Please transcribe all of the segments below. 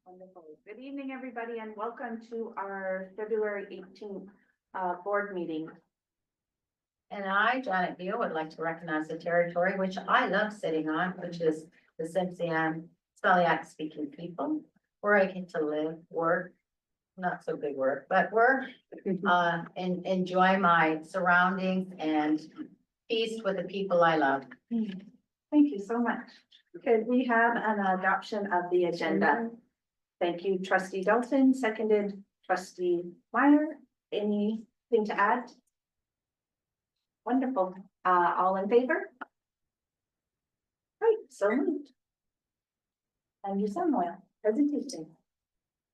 Wonderful. Good evening, everybody, and welcome to our February 18th board meeting. And I, Janet Beal, would like to recognize the territory which I love sitting on, which is the Simpson Spelliac speaking people, where I get to live, work, not so big work, but work, and enjoy my surroundings and feast with the people I love. Thank you so much. Could we have an adoption of the agenda? Thank you, trustee Dalton, seconded trustee Meyer. Anything to add? Wonderful. All in favor? Great, so moved. And you, Samuel, presentation.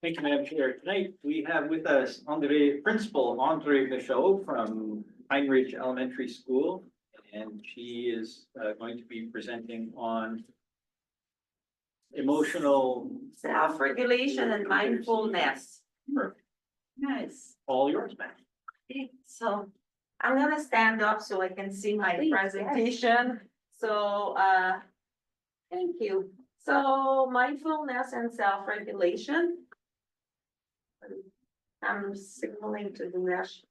Thank you, Madam Chair. Tonight, we have with us Principal Andre Michaud from Pine Ridge Elementary School. And she is going to be presenting on emotional self-regulation and mindfulness. Perfect. Nice. All yours, ma'am. So I'm gonna stand up so I can see my Please, presentation. So, thank you. So mindfulness and self-regulation. I'm signaling to the next.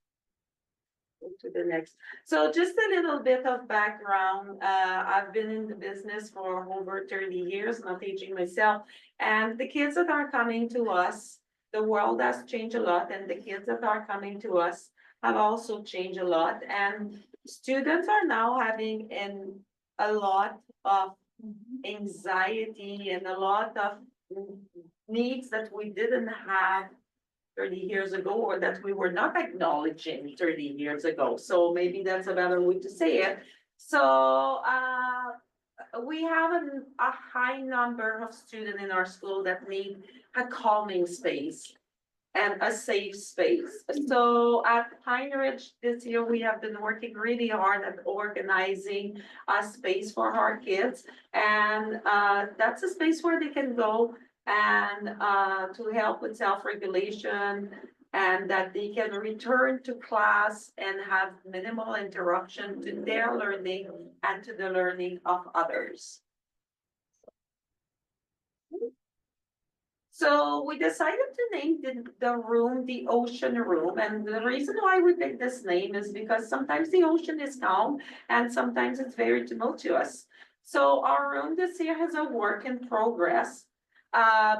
To the next. So just a little bit of background. I've been in the business for over 30 years, not aging myself. And the kids that are coming to us, the world has changed a lot, and the kids that are coming to us have also changed a lot. And students are now having a lot of anxiety and a lot of needs that we didn't have 30 years ago, or that we were not acknowledging 30 years ago. So maybe that's a better way to say it. So we have a high number of students in our school that need a calming space and a safe space. So at Pine Ridge this year, we have been working really hard at organizing a space for our kids. And that's a space where they can go and to help with self-regulation, and that they can return to class and have minimal interruption to their learning and to the learning of others. So we decided to name the room the Ocean Room, and the reason why we picked this name is because sometimes the ocean is calm and sometimes it's very tumultuous. So our room this year has a work in progress.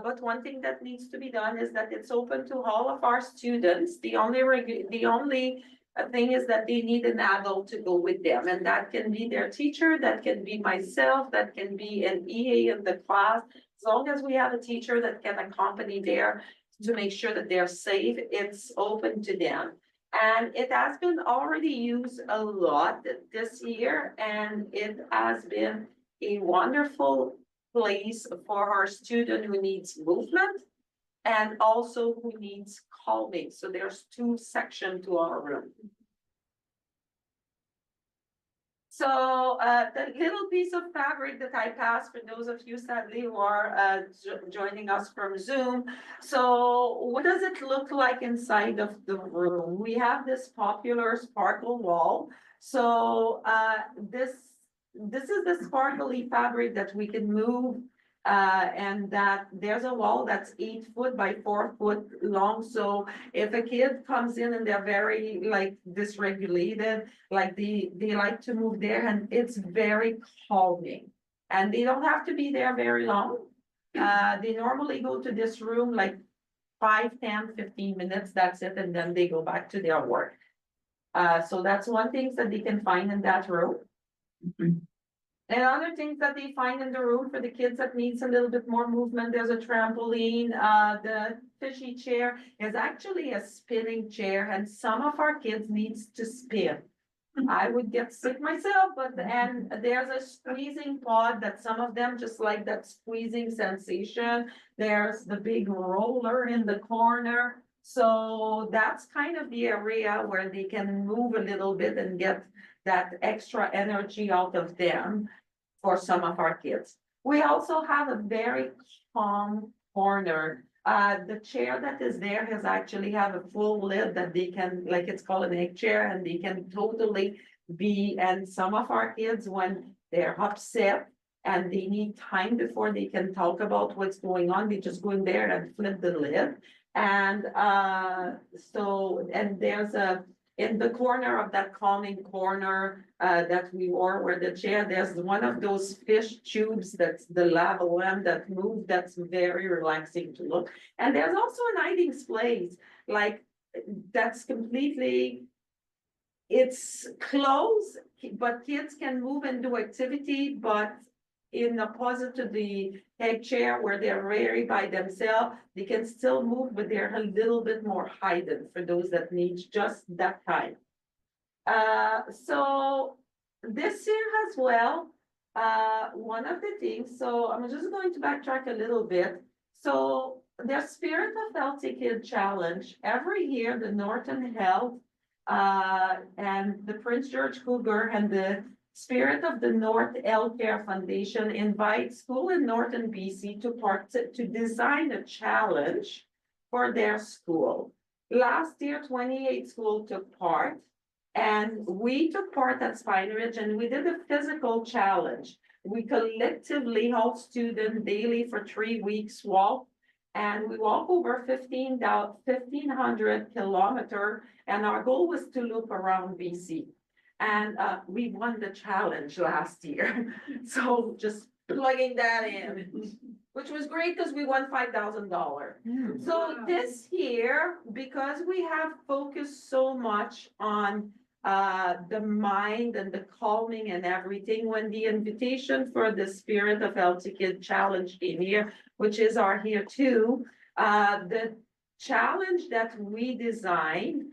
But one thing that needs to be done is that it's open to all of our students. The only thing is that they need an adult to go with them, and that can be their teacher, that can be myself, that can be an EA in the class. As long as we have a teacher that can accompany there to make sure that they're safe, it's open to them. And it has been already used a lot this year, and it has been a wonderful place for our student who needs movement and also who needs calming. So there's two sections to our room. So the little piece of fabric that I passed for those of you sadly who are joining us from Zoom. So what does it look like inside of the room? We have this popular sparkle wall. So this is the sparkly fabric that we can move, and that there's a wall that's 8 foot by 4 foot long. So if a kid comes in and they're very like dysregulated, like they like to move there, and it's very calming, and they don't have to be there very long. They normally go to this room like 5, 10, 15 minutes, that's it, and then they go back to their work. So that's one thing that they can find in that room. And other things that they find in the room for the kids that needs a little bit more movement, there's a trampoline. The fishy chair is actually a spinning chair, and some of our kids needs to spin. I would get sick myself, and there's a squeezing pod that some of them just like that squeezing sensation. There's the big roller in the corner. So that's kind of the area where they can move a little bit and get that extra energy out of them for some of our kids. We also have a very calm corner. The chair that is there has actually have a full lid that they can, like it's called an egg chair, and they can totally be, and some of our kids, when they're upset, and they need time before they can talk about what's going on. They just go in there and flip the lid. And and there's in the corner of that calming corner that we wore where the chair, there's one of those fish tubes that's the lava lamp that move, that's very relaxing to look. And there's also an hiding place, like that's completely, it's closed, but kids can move and do activity, but in opposite to the head chair where they're very by themselves, they can still move, but they're a little bit more hidden for those that need just that time. So this year as well, one of the things, so I'm just going to backtrack a little bit. So the Spirit of Healthy Kid Challenge, every year, the Norton Health and the Prince George Cougar and the Spirit of the North Healthcare Foundation invite school in Northern BC to design a challenge for their school. Last year, 28 schools took part, and we took part at Spine Ridge, and we did a physical challenge. We collectively, all students daily for 3 weeks walk, and we walk over 1,500 kilometers, and our goal was to loop around BC. And we won the challenge last year. So just plugging that in, which was great because we won $5,000. So this year, because we have focused so much on the mind and the calming and everything, when the invitation for the Spirit of Healthy Kid Challenge came here, which is our here too, the challenge that we designed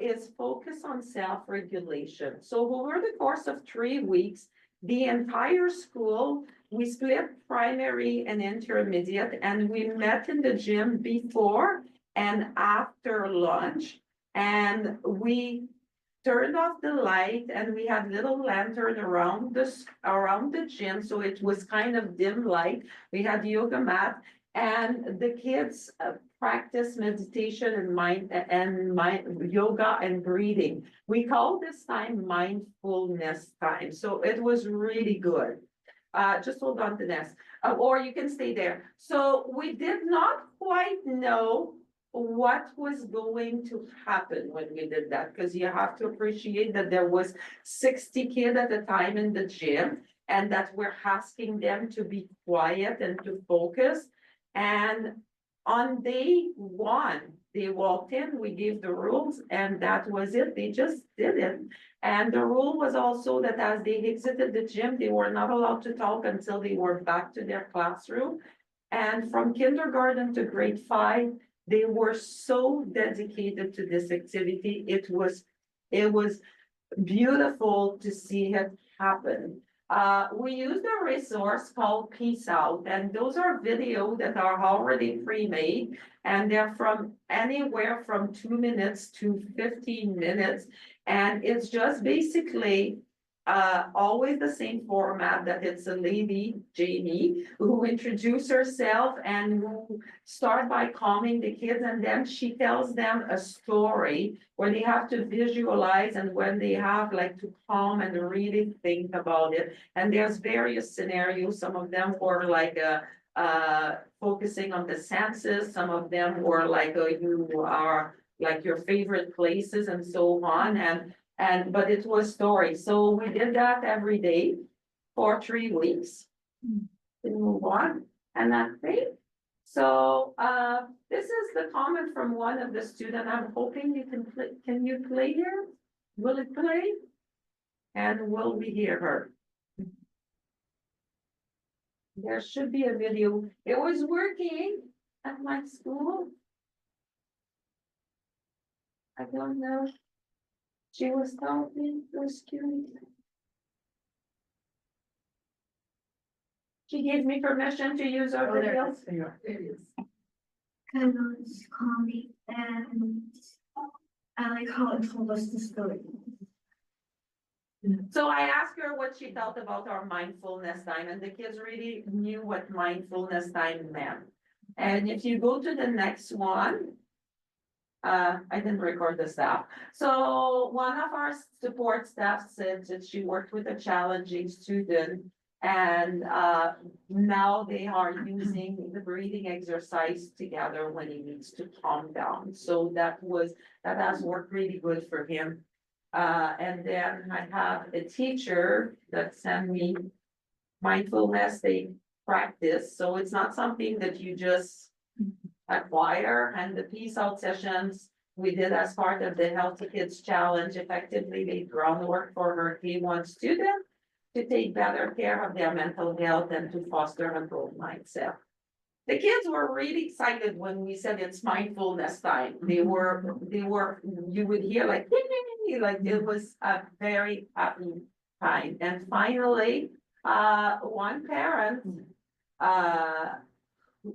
is focus on self-regulation. So over the course of 3 weeks, the entire school, we split primary and intermediate, and we met in the gym before and after lunch. And we turned off the light, and we had little lantern around the gym, so it was kind of dim light. We had yoga mat, and the kids practice meditation and yoga and breathing. We call this time mindfulness time. So it was really good. Just hold on to this, or you can stay there. So we did not quite know what was going to happen when we did that, because you have to appreciate that there was 60 kids at the time in the gym, and that we're asking them to be quiet and to focus. And on day 1, they walked in, we gave the rules, and that was it. They just did it. And the rule was also that as they exited the gym, they were not allowed to talk until they were back to their classroom. And from kindergarten to grade 5, they were so dedicated to this activity. It was beautiful to see it happen. We used a resource called Peace Out, and those are videos that are already pre-made, and they're from anywhere from 2 minutes to 15 minutes. And it's just basically always the same format, that it's a lady, Jamie, who introduces herself and who start by calming the kids, and then she tells them a story where they have to visualize, and when they have like to calm and really think about it. And there's various scenarios. Some of them were like focusing on the senses, some of them were like you are like your favorite places and so on. But it was story. So we did that every day for 3 weeks. To move on, and that's it. So this is the comment from one of the students. I'm hoping you can play. Can you play here? Will it play? And will we hear her? There should be a video. It was working at my school. I don't know. She was talking, it was cute. She gave me permission to use our videos. Kind of calming, and I like how it told us the story. So I asked her what she felt about our mindfulness time, and the kids really knew what mindfulness time meant. And if you go to the next one, I didn't record the staff. So one of our support staff said that she worked with a challenging student And now they are using the breathing exercise together when he needs to calm down. So that has worked really good for him. And then I have a teacher that sent me mindfulness, they practice, so it's not something that you just acquire. And the peace out sessions we did as part of the Healthy Kids Challenge effectively laid groundwork for her K1 student to take better care of their mental health and to foster a growth mindset. The kids were really excited when we said it's mindfulness time. They were, you would hear like, like it was a very happy time. And finally, one parent,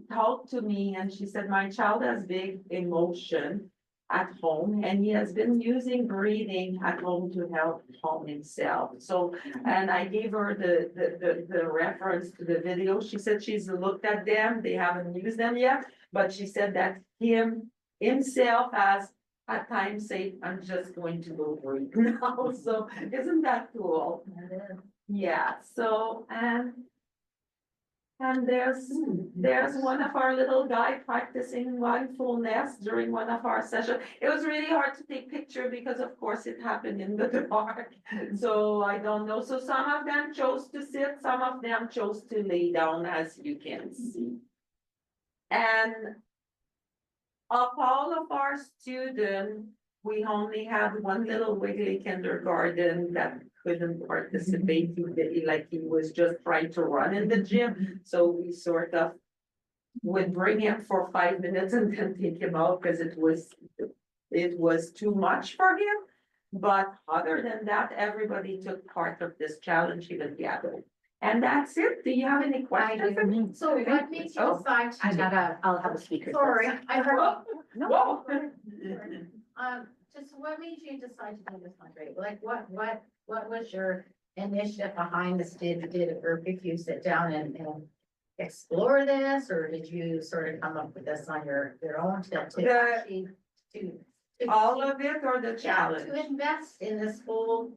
talked to me and she said, my child has big emotion at home and he has been using breathing at home to help calm himself. So, and I gave her the reference to the video. She said she's looked at them. They haven't used them yet, but she said that himself has at times say, I'm just going to go breathe now. So isn't that cool? Yeah, so, and there's one of our little guy practicing mindfulness during one of our sessions. It was really hard to take picture because of course it happened in the dark. So I don't know. So some of them chose to sit, some of them chose to lay down, as you can see. And of all of our students, we only had one little wiggly kindergarten that couldn't participate. Like he was just trying to run in the gym. So we sort of would bring him for 5 minutes and then take him out because it was too much for him. But other than that, everybody took part of this challenge, even the adult. And that's it. Do you have any questions for me? So what made you decide to? I'll have a speaker. Sorry, I heard. Whoa. Just what made you decide to do this, Andre? Like, what was your initiative behind this? Did a group of you sit down and explore this, or did you sort of come up with this on your own to actually to All of it or the yeah, challenge? to invest in this whole,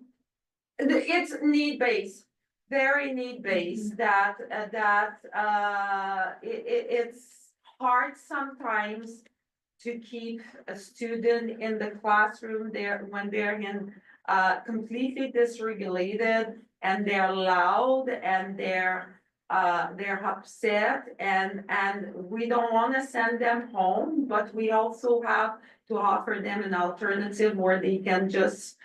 It's need-based, very need-based, that it's hard sometimes to keep a student in the classroom there when they're in completely dysregulated and they're loud and they're upset and we don't want to send them home, but we also have to offer them an alternative where they can just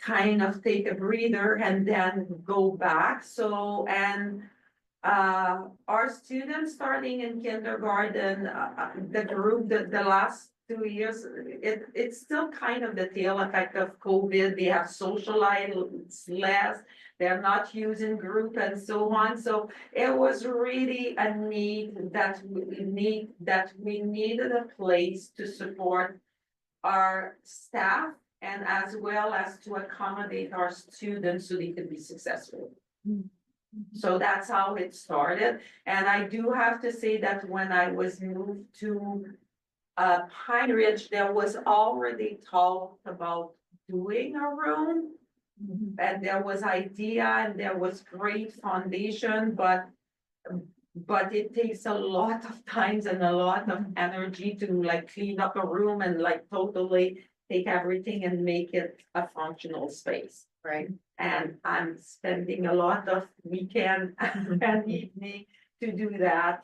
kind of take a breather and then go back. So, and our students starting in kindergarten, the group that the last 2 years, it's still kind of the tail effect of COVID. They have socialized less, they're not using group and so on. So it was really a need that we needed a place to support our staff and as well as to accommodate our students so they could be successful. So that's how it started. And I do have to say that when I was moved to Pine Ridge, there was already talk about doing a room. And there was idea and there was great foundation, but it takes a lot of times and a lot of energy to like clean up a room and like totally take everything and make it a functional space. right? And I'm spending a lot of weekend and evening to do that,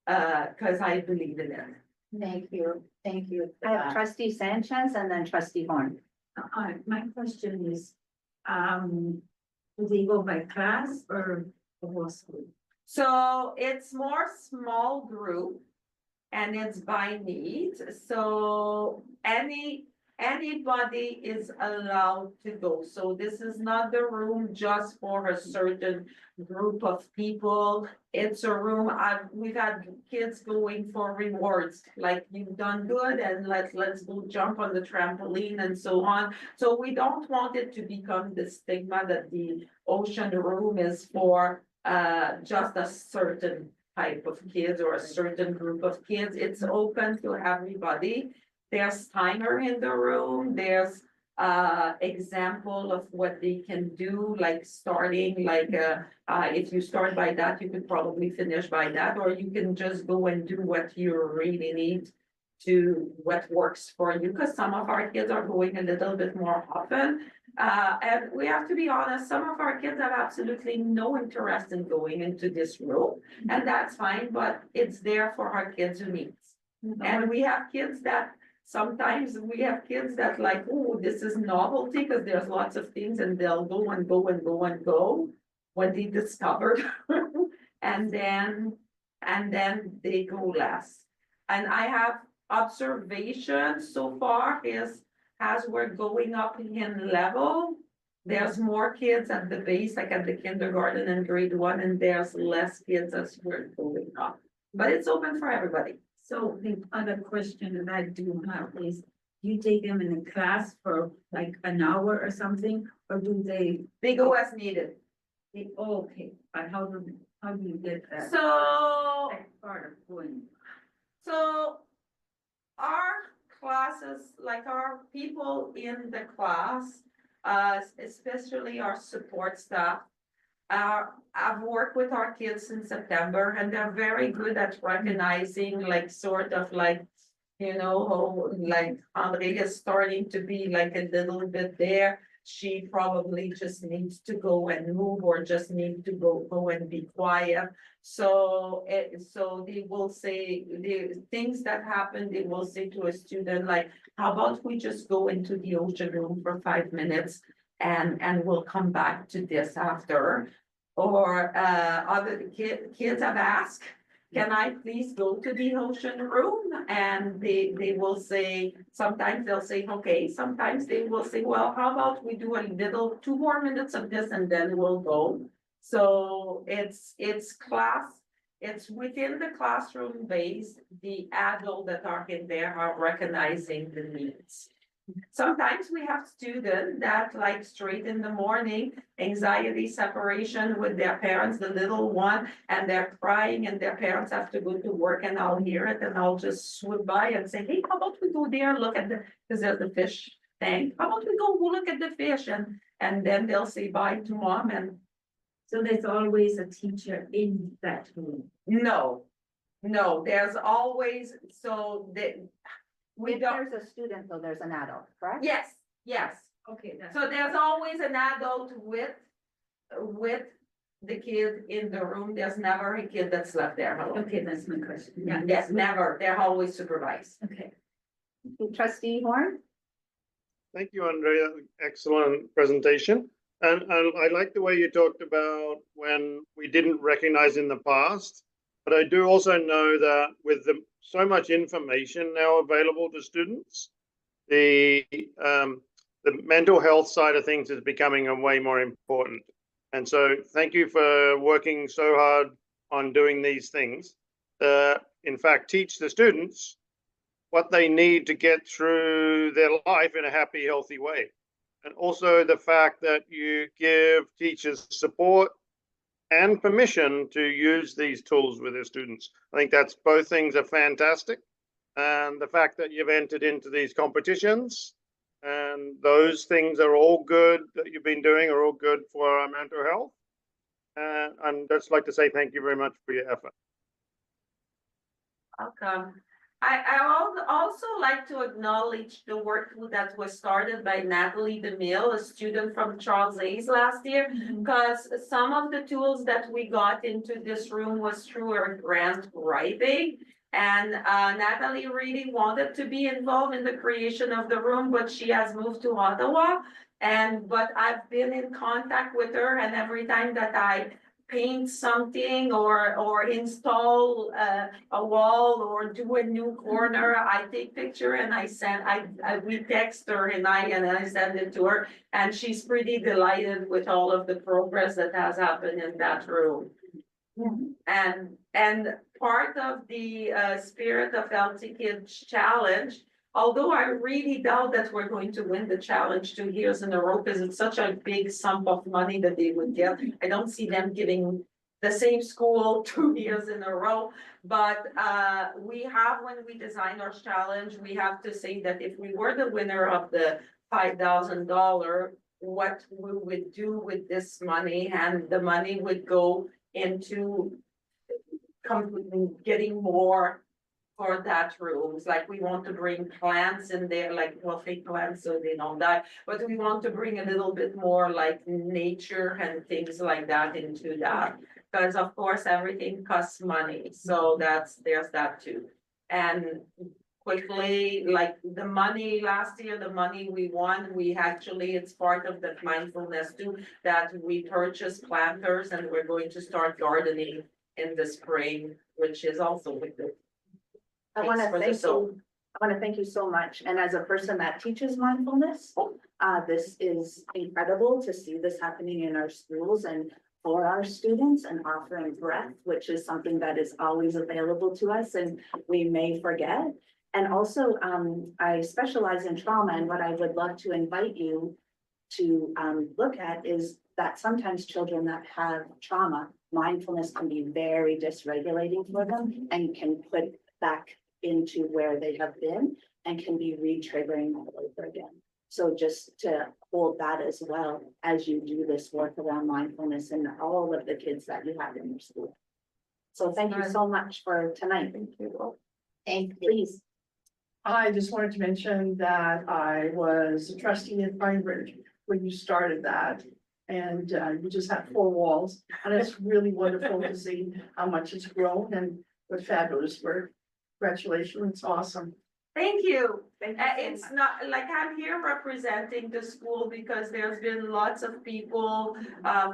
cause I believe in it. Thank you. I have trustee Sanchez and then trustee Horn. My question is, do they go by class or the whole school? So it's more small group and it's by need, so anybody is allowed to go. So this is not the room just for a certain group of people. It's a room, we've had kids going for rewards, like you've done good and let's go jump on the trampoline and so on. So we don't want it to become the stigma that the ocean room is for just a certain type of kids or a certain group of kids. It's open to everybody. There's timer in the room, there's example of what they can do, like starting, like, if you start by that, you could probably finish by that, or you can just go and do what you really need to what works for you, because some of our kids are going a little bit more often. And we have to be honest, some of our kids have absolutely no interest in going into this room, and that's fine, but it's there for our kids who needs. And we have kids that, sometimes we have kids that like, oh, this is novelty, because there's lots of things, and they'll go and go and go and go when they discovered. And then they go less. And I have observation so far is, as we're going up in level, there's more kids at the base, like at the kindergarten and grade 1, and there's less kids as we're going up. But it's open for everybody. So the other question that I do have is, you take them in a class for like an hour or something, or do they, They go as needed. okay, but how do you get that? So, That part of going, so our classes, like our people in the class, especially our support staff, I've worked with our kids in September, and they're very good at recognizing, like, sort of like, you know, how, like, Andre is starting to be like a little bit there. She probably just needs to go and move, or just need to go and be quiet. So they will say, the things that happen, they will say to a student, like, how about we just go into the ocean room for 5 minutes, and we'll come back to this after. Or other kids have asked, can I please go to the ocean room? And they will say, sometimes they'll say, okay, sometimes they will say, well, how about we do a little, 2 more minutes of this, and then we'll go. So it's class, it's within the classroom base, the adults that are in there are recognizing the needs. Sometimes we have students that, like, straight in the morning, anxiety separation with their parents, the little one, and they're crying, and their parents have to go to work, and I'll hear it, and I'll just swoop by and say, hey, how about we go there, look at because there's the fish tank, how about we go look at the fish, and then they'll say bye to mom. And so there's always a teacher in that room. no, there's always, so we If don't, there's a student, though, there's an adult, correct? yes. Okay, that's. So there's always an adult with the kid in the room. There's never a kid that's left there alone. Okay, that's my question. Yeah, yes, never. They're always supervised. Okay. Trustee Horn? Thank you, Andrea. Excellent presentation. And I like the way you talked about when we didn't recognize in the past. But I do also know that with so much information now available to students, the mental health side of things is becoming a way more important. And so thank you for working so hard on doing these things. In fact, teach the students what they need to get through their life in a happy, healthy way. And also the fact that you give teachers support and permission to use these tools with their students. I think that's, both things are fantastic. And the fact that you've entered into these competitions, and those things are all good that you've been doing, are all good for our mental health. And I'd just like to say thank you very much for your effort. Welcome. I would also like to acknowledge the work that was started by Natalie DeMille, a student from Charles Hayes last year, because some of the tools that we got into this room was through her grant writing. And Natalie really wanted to be involved in the creation of the room, but she has moved to Ottawa. But I've been in contact with her, and every time that I paint something or install a wall or do a new corner, I take picture and we text her and I send it to her, and she's pretty delighted with all of the progress that has happened in that room. And part of the Spirit of Healthy Kids Challenge, although I really doubt that we're going to win the challenge 2 years in a row, because it's such a big sum of money that they would get. I don't see them giving the same school 2 years in a row. But we have, when we design our challenge, we have to say that if we were the winner of the $5,000, what we would do with this money, and the money would go into getting more for that rooms, like we want to bring plants in there, like fake plants so they don't die. But we want to bring a little bit more like nature and things like that into that. Because of course, everything costs money, so there's that too. And quickly, like the money last year, the money we won, it's part of the mindfulness too, that we purchased planters and we're going to start gardening in the spring, which is also with the. I want to Thanks for the thank soul. you. I want to thank you so much. And as a person that teaches mindfulness, this is incredible to see this happening in our schools and for our students and offering breath, which is something that is always available to us and we may forget. And also, I specialize in trauma, and what I would love to invite you to look at is that sometimes children that have trauma, mindfulness can be very dysregulating for them and can put back into where they have been and can be re-triggering all over again. So just to hold that as well as you do this work around mindfulness and all of the kids that you have in your school. So thank you so much for tonight. Thank you. Thank you. Please. I just wanted to mention that I was a trustee in Pine Ridge when you started that. And you just had 4 walls, and it's really wonderful to see how much it's grown and what fabulous work. Congratulations, it's awesome. Thank you. Thank you so It's much. not, like, I'm here representing the school because there's been lots of people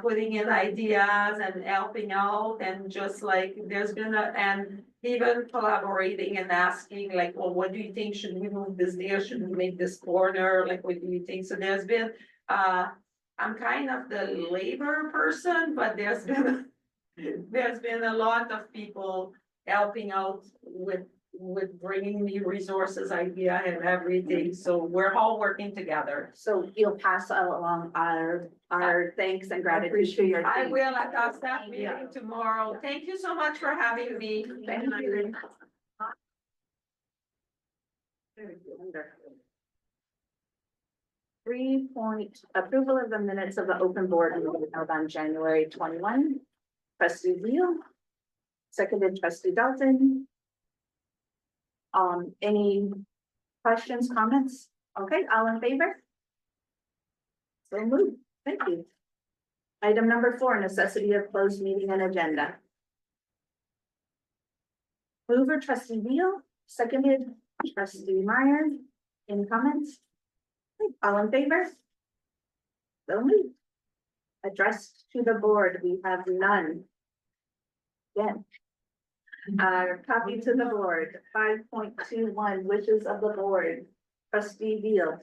putting in ideas and helping out, and just like, there's been and even collaborating and asking like, well, what do you think? Should we move this there? Should we make this corner? Like, what do you think? So there's been, I'm kind of the labor person, but there's been a lot of people helping out with bringing me resources, idea and everything. So we're all working together. So you'll pass along our thanks and gratitude to your I team. will at our staff meeting tomorrow. Thank you so much for having me. Thank you. Approval of the minutes of the open board meeting held on January 21. Trustee Veal, seconded trustee Dalton. Any questions, comments? Okay, all in favor? So moved. Thank you. Item number 4, necessity of closed meeting and agenda. Mover trustee Veal, seconded trustee Meyer. Any comments? All in favor? So moved. Addressed to the board, we have none. Again. Copy to the board, 5.21, wishes of the board. Trustee Veal,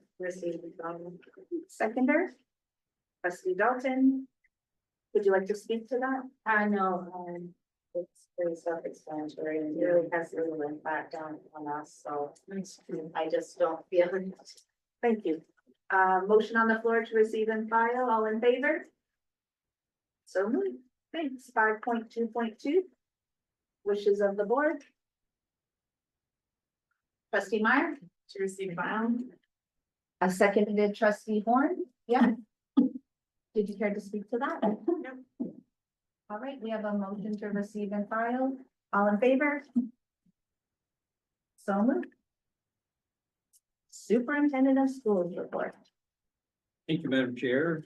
seconder. Trustee Dalton. Would you like to speak to that? I know, it's very self-explanatory and really has little impact on us, so I just don't feel it. Thank you. Motion on the floor to receive and file, all in favor? So moved. Thanks. 5.2.2. Wishes of the board. Trustee Meyer? To receive file. A seconded trustee Horn? Yeah. Did you care to speak to that? No. All right, we have a motion to receive and file. All in favor? So moved. Superintendent of Schools report. Thank you, Madam Chair.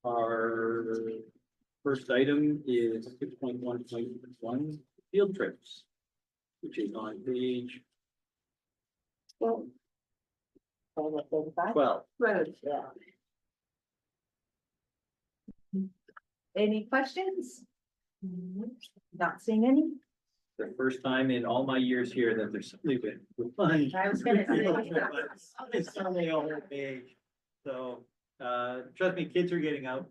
Our first item is 6.1.1 field trips, which is on page 12. Road. Yeah. Any questions? Not seeing any? The first time in all my years here that there's somebody with fun. I was gonna say. It's only a whole page, so, trust me, kids are getting out.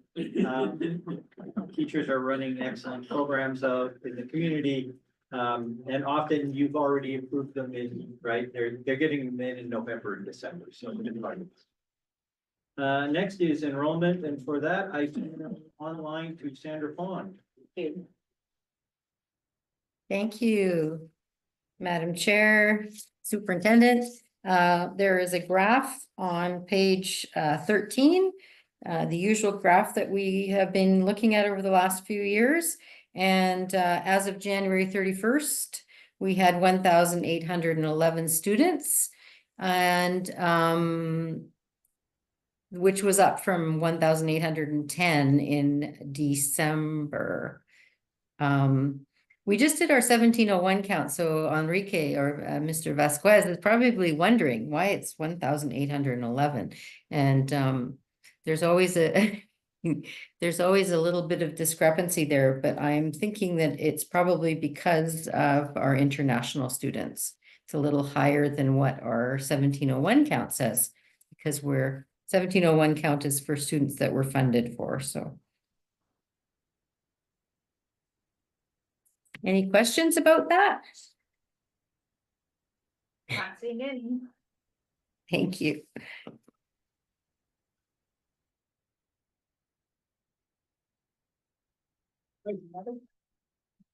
Teachers are running excellent programs out in the community. And often you've already approved them in, right, they're getting them in November and December, so. Next is enrollment, and for that, I turn online to Sandra Pond. Thank you, Madam Chair, Superintendent. There is a graph on page 13. The usual graph that we have been looking at over the last few years. And as of January 31st, we had 1,811 students. And which was up from 1,810 in December. We just did our 1701 count, so Enrique or Mr. Vasquez is probably wondering why it's 1,811. And there's always a there's always a little bit of discrepancy there, but I'm thinking that it's probably because of our international students. It's a little higher than what our 1701 count says, because 1701 count is for students that we're funded for, so. Any questions about that? Not seeing any. Thank you.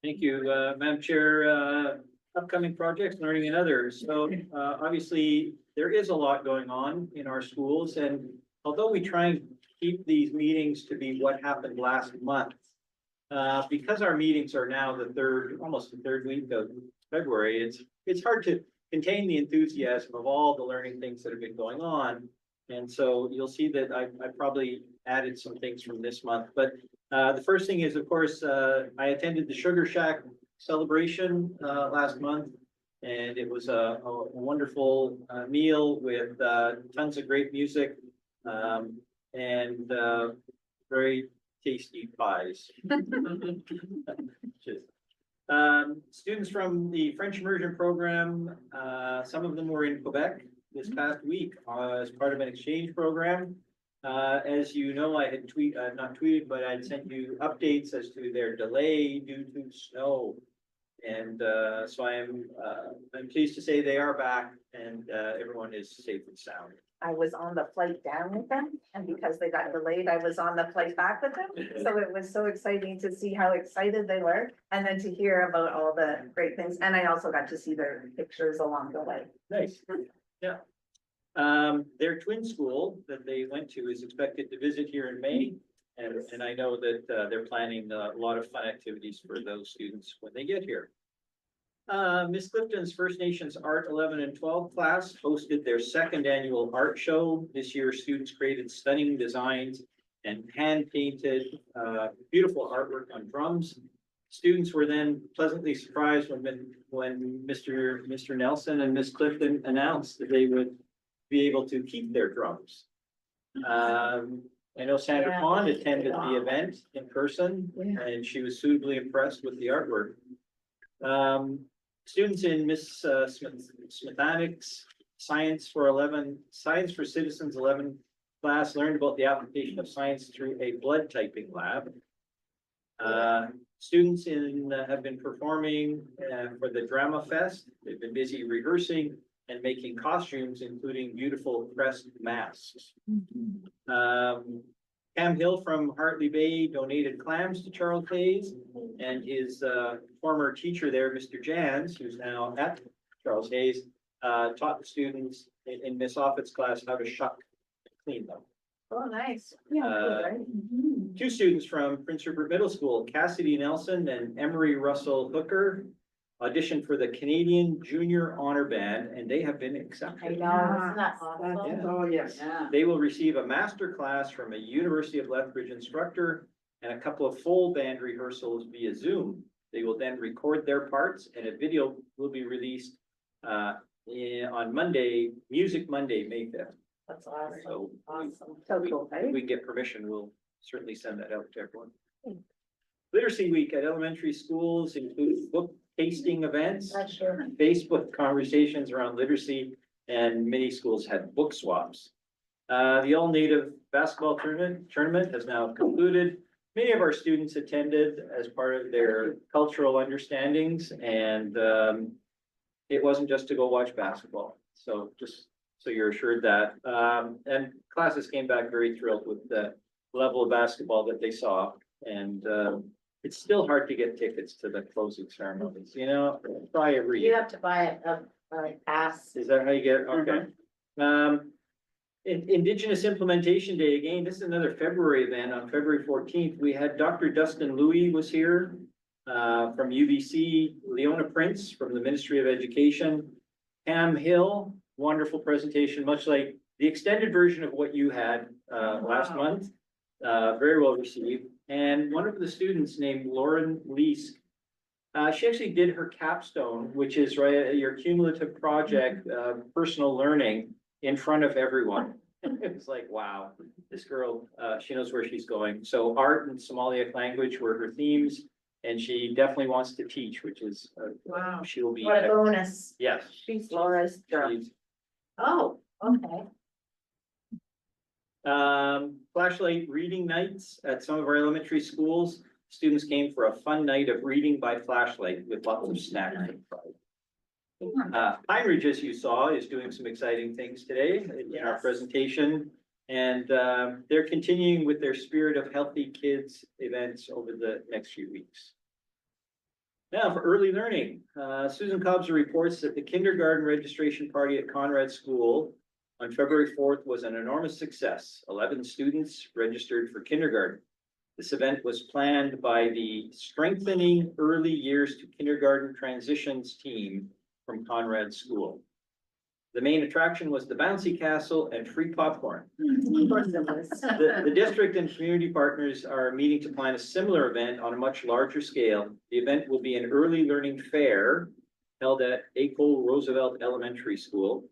Thank you, Madam Chair. Upcoming projects, learning and others. So obviously, there is a lot going on in our schools, and although we try and keep these meetings to be what happened last month, because our meetings are now almost the third week of February, it's hard to contain the enthusiasm of all the learning things that have been going on. And so you'll see that I probably added some things from this month, but the first thing is, of course, I attended the Sugar Shack celebration last month, and it was a wonderful meal with tons of great music and very tasty pies. Students from the French immersion program, some of them were in Quebec this past week as part of an exchange program. As you know, I had not tweeted, but I'd sent you updates as to their delay due to snow. And so I'm pleased to say they are back and everyone is safe and sound. I was on the flight down with them, and because they got delayed, I was on the flight back with them. So it was so exciting to see how excited they were, and then to hear about all the great things. And I also got to see their pictures along the way. Nice, yeah. Their twin school that they went to is expected to visit here in May. And I know that they're planning a lot of fun activities for those students when they get here. Miss Clifton's First Nations Art 11 and 12 class hosted their second annual art show. This year, students created stunning designs and hand-painted beautiful artwork on drums. Students were then pleasantly surprised when Mr. Nelson and Miss Clifton announced that they would be able to keep their drums. I know Sandra Pond attended the event in person, and she was suitably impressed with the artwork. Students in Miss Smithanic's Science for Citizens 11 class learned about the application of science through a blood typing lab. Students have been performing for the Drama Fest. They've been busy rehearsing and making costumes, including beautiful crest masks. Cam Hill from Hartley Bay donated clams to Charles Hayes, and his former teacher there, Mr. Jans, who's now at Charles Hayes, taught the students in Miss Offutt's class how to shuck and clean them. Oh, nice. Two students from Prince Rupert Middle School, Cassidy Nelson and Emery Russell Hooker, auditioned for the Canadian Junior Honor Band, and they have been I accepted. know, isn't that awesome? Yeah. Oh, yes. They will receive a master class from a University of Lethbridge instructor and a couple of full band rehearsals via Zoom. They will then record their parts, and a video will be released on Monday, Music Monday, May 5th. That's awesome. So Awesome. So cool, if right? we get permission, we'll certainly send that out to everyone. Literacy Week at elementary schools includes book tasting events, Not sure. Facebook conversations around literacy, and many schools had book swaps. The All Native Basketball Tournament has now concluded. Many of our students attended as part of their cultural understandings, and it wasn't just to go watch basketball. So just so you're assured that. And classes came back very thrilled with the level of basketball that they saw. And it's still hard to get tickets to the closing ceremonies, try every You year. have to buy a All right, pass. Is that how you get, okay. Indigenous Implementation Day, again, this is another February event, on February 14th, we had Dr. Dustin Louis was here. From UBC, Leona Prince from the Ministry of Education, Pam Hill, wonderful presentation, much like the extended version of what you had, last month. Very well received, and one of the students named Lauren Leask. She actually did her capstone, which is right, your cumulative project, personal learning in front of everyone. It was like, wow, this girl, she knows where she's going. So art and Somaliac language were her themes, and she definitely wants to teach, which is, Wow. she will be. What a bonus. Yes. She's Laura's girl. she's- Oh, okay. Flashlight reading nights at some of our elementary schools. Students came for a fun night of reading by flashlight with lots of snacks. Pine Ridge, as you saw, is doing some exciting things today in our Yes. presentation. And they're continuing with their Spirit of Healthy Kids events over the next few weeks. Now for early learning, Susan Cobbs reports that the kindergarten registration party at Conrad School on February 4th was an enormous success. 11 students registered for kindergarten. This event was planned by the Strengthening Early Years to Kindergarten Transitions team from Conrad School. The main attraction was the bouncy castle and free popcorn. Of course it was. The district and community partners are meeting to plan a similar event on a much larger scale. The event will be an early learning fair held at Acole Roosevelt Elementary School.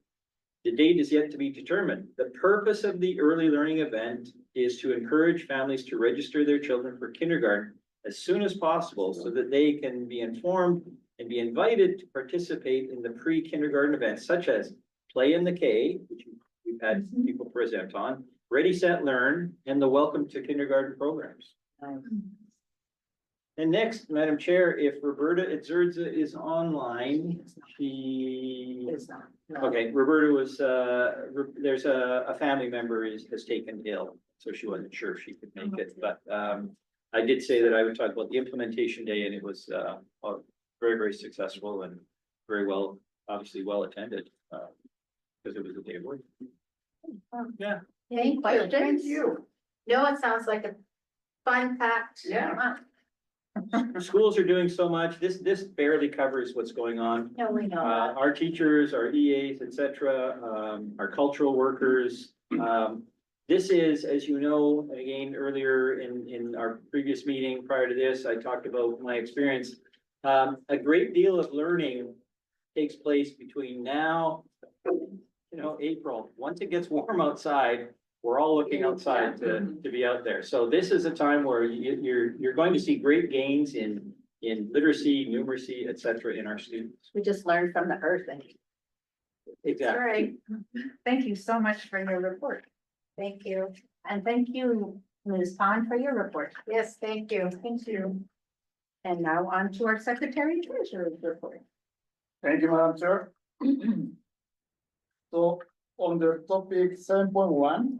The date is yet to be determined. The purpose of the early learning event is to encourage families to register their children for kindergarten as soon as possible so that they can be informed and be invited to participate in the pre-kindergarten events such as Play in the K, which we've had people present on, Ready, Set, Learn, and the Welcome to Kindergarten programs. And next, Madam Chair, if Roberta Itzerza is online, she, It's not. No. okay, Roberta was, there's a family member has taken ill, so she wasn't sure if she could make it, but, I did say that I would talk about the implementation day, and it was, very, very successful and very well, obviously well attended, because it was a day of work. Yeah. Any questions? Thank you. No, it sounds like a fun packed. Yeah. month. Schools are doing so much. This barely covers what's going on. No, we know that. Our teachers, our EAs, et cetera, our cultural workers. This is, as you know, again, earlier in our previous meeting prior to this, I talked about my experience. A great deal of learning takes place between now, April. Once it gets warm outside, we're all looking outside to be out there. So this is a time where you're going to see great gains in literacy, numeracy, et cetera, in our students. We just learned from the earth and. Exactly. Right. Thank you so much for your report. Thank you. And thank you, Ms. Pond, for your report. Yes, thank you. Thank you. And now on to our Secretary Treasurer's report. Thank you, Madam Chair. So on the topic 7.1,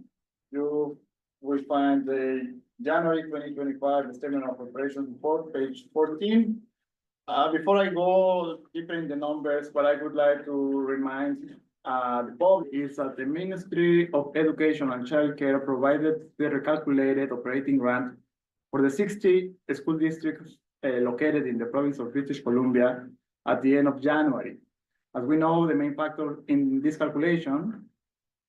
you will find the January 2025 Statement of Operations Report, page 14. Before I go deeper in the numbers, what I would like to remind the public is that the Ministry of Education and Childcare provided the recalculated operating grant for the 60 school districts located in the province of British Columbia at the end of January. As we know, the main factor in this calculation,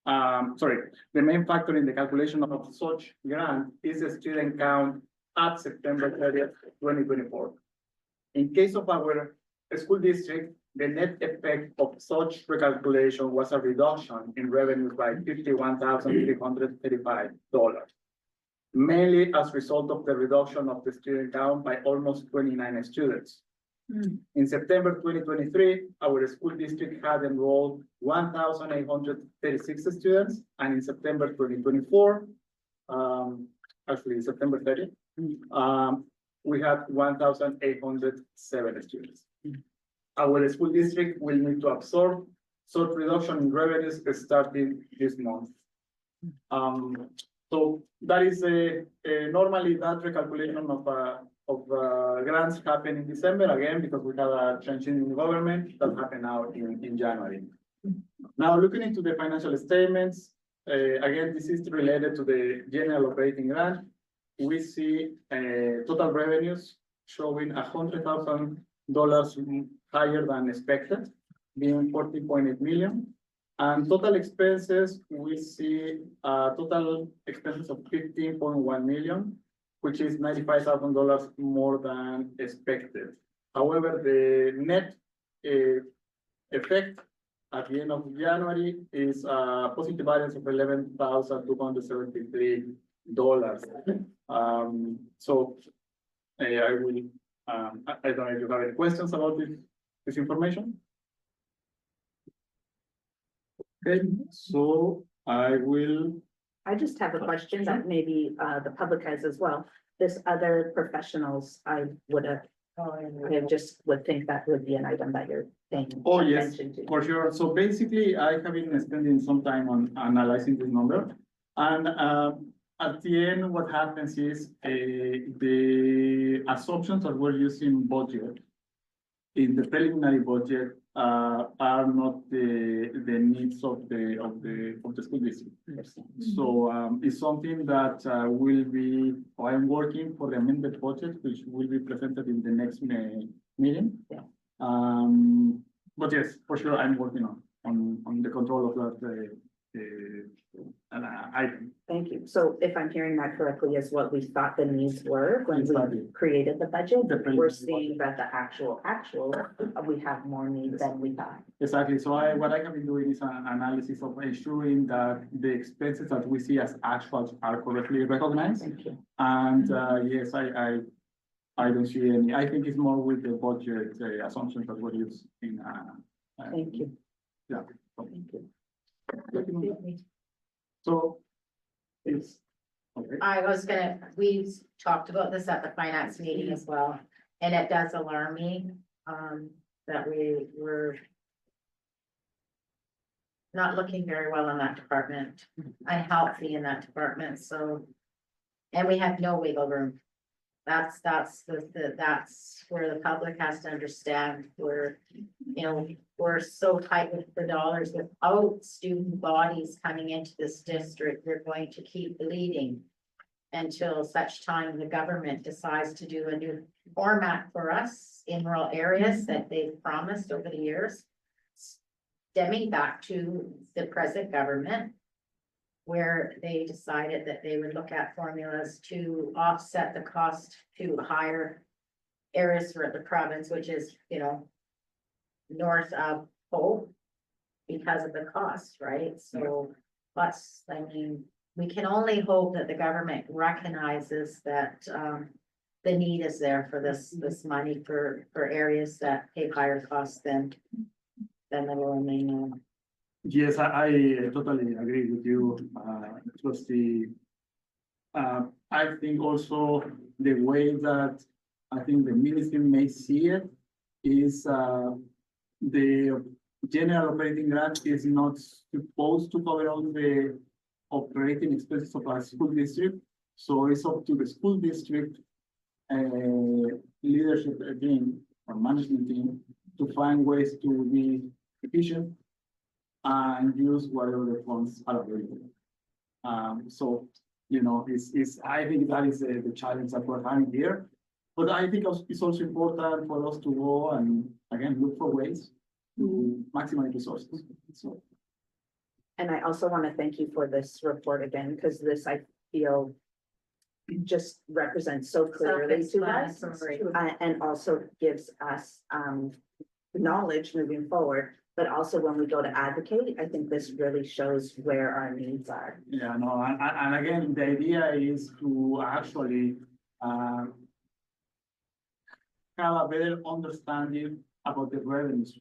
the main factor in the calculation of such grant is the student count at September 30th, 2024. In case of our school district, the net effect of such recalculation was a reduction in revenues by $51,335, mainly as a result of the reduction of the student count by almost 29 students. In September 2023, our school district had enrolled 1,836 students, and in September 2024, actually September 30th, we had 1,807 students. Our school district will need to absorb such reduction in revenues starting this month. So that is normally that recalculation of grants happened in December again because we had a change in government that happened now in January. Now, looking into the financial statements, again, this is related to the general operating grant. We see total revenues showing $100,000 higher than expected, being 40.8 million. And total expenses, we see total expenses of 15.1 million, which is $95,000 more than expected. However, the net effect at the end of January is a positive balance of $11,273. So I will, I don't know if you have any questions about this information. Okay, so I will. I just have a question that maybe the public has as well. This other professionals, I just would think that would be an item that you're saying. Oh, yes, mentioned to. for sure. So basically, I have been spending some time on analyzing this number. And at the end, what happens is the assumptions that we're using budget in the preliminary budget are not the needs of the school district. So it's something that will be, or I'm working for the amended budget, which will be presented in the next meeting. Yeah. But yes, for sure, I'm working on the control of that item. Thank you. So if I'm hearing that correctly, is what we thought the needs were when Exactly. we created the budget? The We're preliminary seeing that the actual, we have more needs than we thought. Exactly. So what I have been doing is an analysis of ensuring that the expenses that we see as actuals are correctly recognized. Thank you. And yes, I don't see any. I think it's more with the budget assumptions that were used in. Thank you. Yeah. Thank you. So it's okay. We talked about this at the finance meeting as well, and it does alarm me, that we were not looking very well in that department, unhealthy in that department, so. And we have no wiggle room. That's where the public has to understand, we're so tight with the dollars. Without student bodies coming into this district, we're going to keep bleeding until such time the government decides to do a new format for us in rural areas that they've promised over the years. Stemming back to the present government, where they decided that they would look at formulas to offset the cost to higher areas for the province, which is, north of Hope, because of the cost, right? So, we can only hope that the government recognizes that, the need is there for this money for areas that pay higher costs than the lower mainland. Yes, I totally agree with you, trustee. I think also the way that I think the ministry may see it is the general operating grant is not supposed to cover all the operating expenses of a school district. So it's up to the school district leadership team or management team to find ways to be efficient and use whatever the funds are available. So, I think that is the challenge that we're having here. But I think it's also important for us to go and again, look for ways to maximize resources. So. And I also want to thank you for this report again, because this, I feel, just represents so clearly to us. And also gives us knowledge moving forward. But also when we go to advocate, I think this really shows where our needs are. Yeah, no, and again, the idea is to actually have a better understanding about the revenues,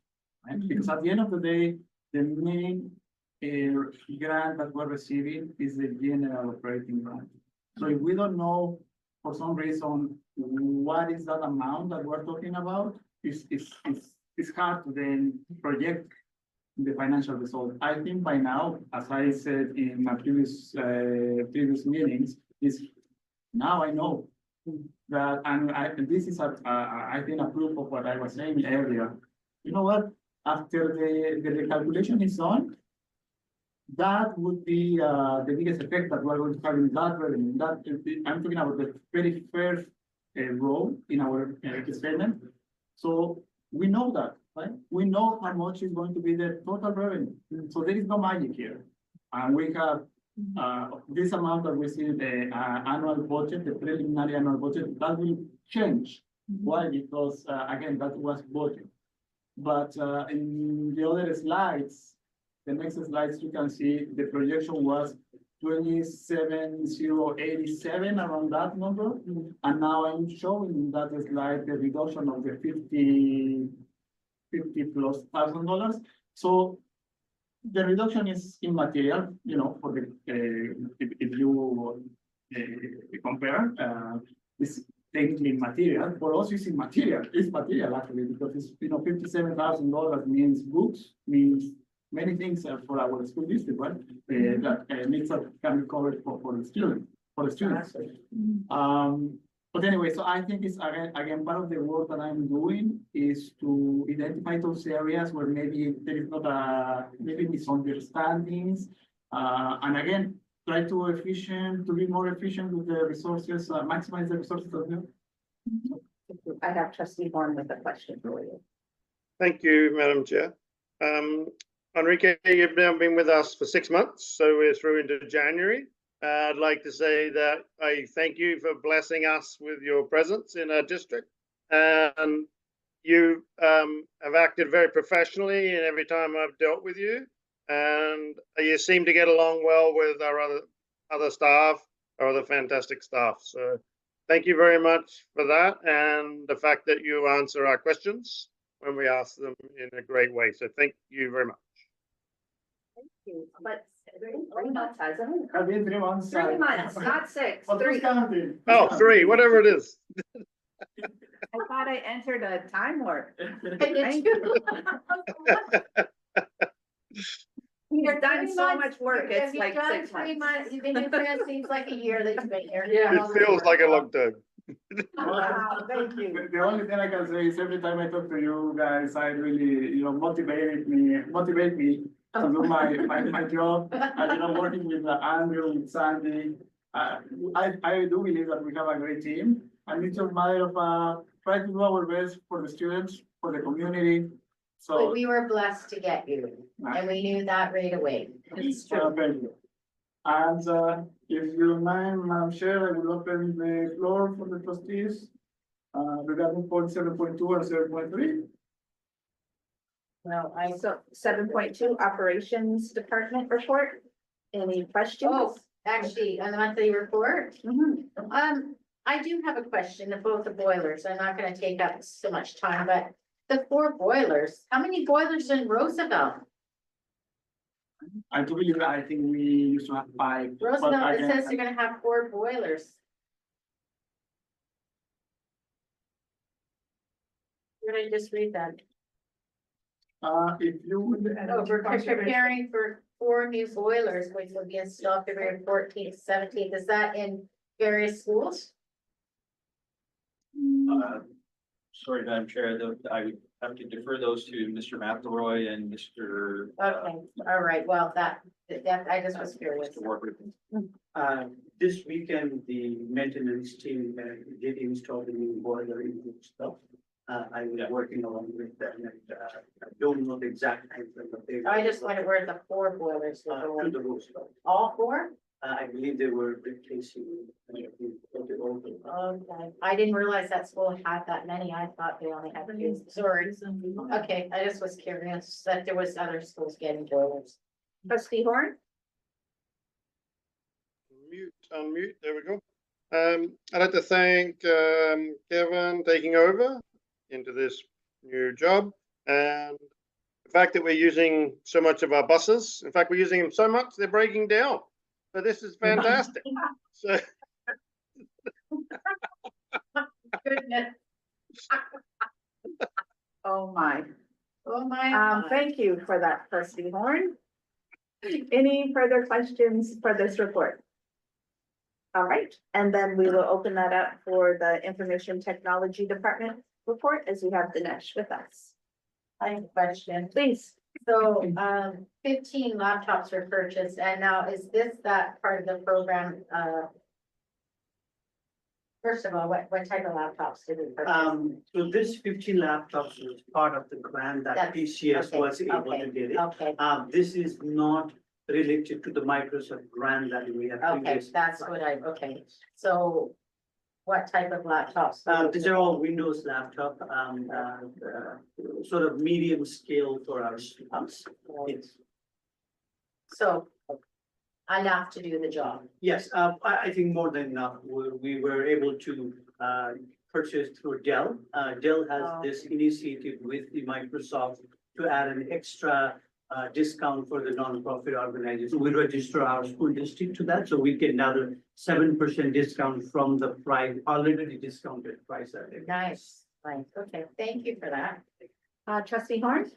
right? Because at the end of the day, the main grant that we're receiving is the general operating grant. So if we don't know for some reason what is that amount that we're talking about, it's hard to then project the financial result. I think by now, as I said in my previous meetings, is now I know that, and this is I think a proof of what I was saying earlier. You know what? After the recalculation is done, that would be the biggest effect that we're going to have in that revenue. That I'm talking about the very first row in our statement. So we know that, right? We know how much is going to be the total revenue. So there is no magic here. And we have this amount that we see in the annual budget, the preliminary annual budget, that will change. Why? Because again, that was budget. But in the other slides, the next slides, you can see the projection was 27,087 around that number. And now I'm showing in that slide the reduction of the 50 plus $1,000. So the reduction is immaterial, you know, for the if you compare, it's technically immaterial. For us, it's immaterial. It's material actually, because it's, you know, $57,000 means books, means many things for our school district, right? That needs can be covered for the students. But anyway, so I think it's again part of the work that I'm doing is to identify those areas where maybe there is not maybe misunderstandings, and again try to be more efficient with the resources, maximize the resources of them. I have trustee Horn with a question for you. Thank you, Madam Chair. Enrique, you've now been with us for 6 months, so we're through into January. I'd like to say that I thank you for blessing us with your presence in our district. And you have acted very professionally in every time I've dealt with you. And you seem to get along well with our other staff, our other fantastic staff. So thank you very much for that, and the fact that you answer our questions when we ask them in a great way. So thank you very much. Thank you. But 3 months, hasn't it? Have been 3 months. 3 months, not 6, But 3. counting. Oh, 3, whatever it is. I thought I entered a time warp. Thank you. You've done so much work, it's You've like done 6 3 months. months, you've been here for, it seems like a year that you've been here. It feels like a long time. Wow, thank you. The only thing I can say is every time I talk to you guys, I really, motivate me to do my job. And, working with Andrew, with Sandy, I do believe that we have a great team. And it's a matter of trying to do our best for the students, for the community. But So. we were blessed to get you, and we knew that right away. It's true. Thank you. And if you don't mind, Madam Chair, I will open the floor for the trustees regarding point 7.2 and 7.3. No, So 7.2 Operations Department report. Any questions? Oh, actually, on the monthly report, Mhm. I do have a question of both the boilers. I'm not gonna take up so much time, but the 4 boilers, how many boilers in Roosevelt? I do believe I think we used to have 5. but Roosevelt, it again, says you're gonna have 4 boilers. Where did I just read that? if you would. Oh, we're preparing for 4 new boilers, which will be installed February 14th, 17th. Is that in various schools? Sorry, Madam Chair, I would have to defer those to Mr. McElroy and Mr. Okay, all right, well, that, I just was curious. Mr. Warburton. This weekend, the maintenance team did install the new boiler in stuff. I was working along with them, and I don't know the exact time frame, but they. I just wondered where the 4 boilers were To going. the Roosevelt. All 4? I believe they were replacing. Okay, I didn't realize that school had that many. I thought they only had 2. Sorry. Okay, I just was curious that there was other schools getting boilers. Trustee Horn? Unmute, there we go. I'd like to thank Kevin taking over into this new job, and the fact that we're using so much of our buses. In fact, we're using them so much they're breaking down. So this is fantastic. So Goodness. Oh, my. Oh, my. Thank you for that, Trustee Horn. Any further questions for this report? All right, and then we will open that up for the Information Technology Department report as we have Dinesh with us. I have a question. Please. So, 15 laptops were purchased, and now is this that part of the program, first of all, what type of laptops did we purchase? So this 15 laptops was part of the grant that That's- PCS okay, was able to okay, get it. Okay, This is not related to the Microsoft grant that we have. okay, previously. that's what okay, so what type of laptops? These are all Windows laptop, sort of medium scale for our students. Yes. So, enough to do the job. Yes, I think more than enough. We were able to purchase through Dell. Dell has this initiative with the Microsoft to add an extra discount for the nonprofit organization. We register our school district to that, so we get another 7% discount from the price, already discounted price. Nice, nice, okay, thank you for that. Trustee Horn?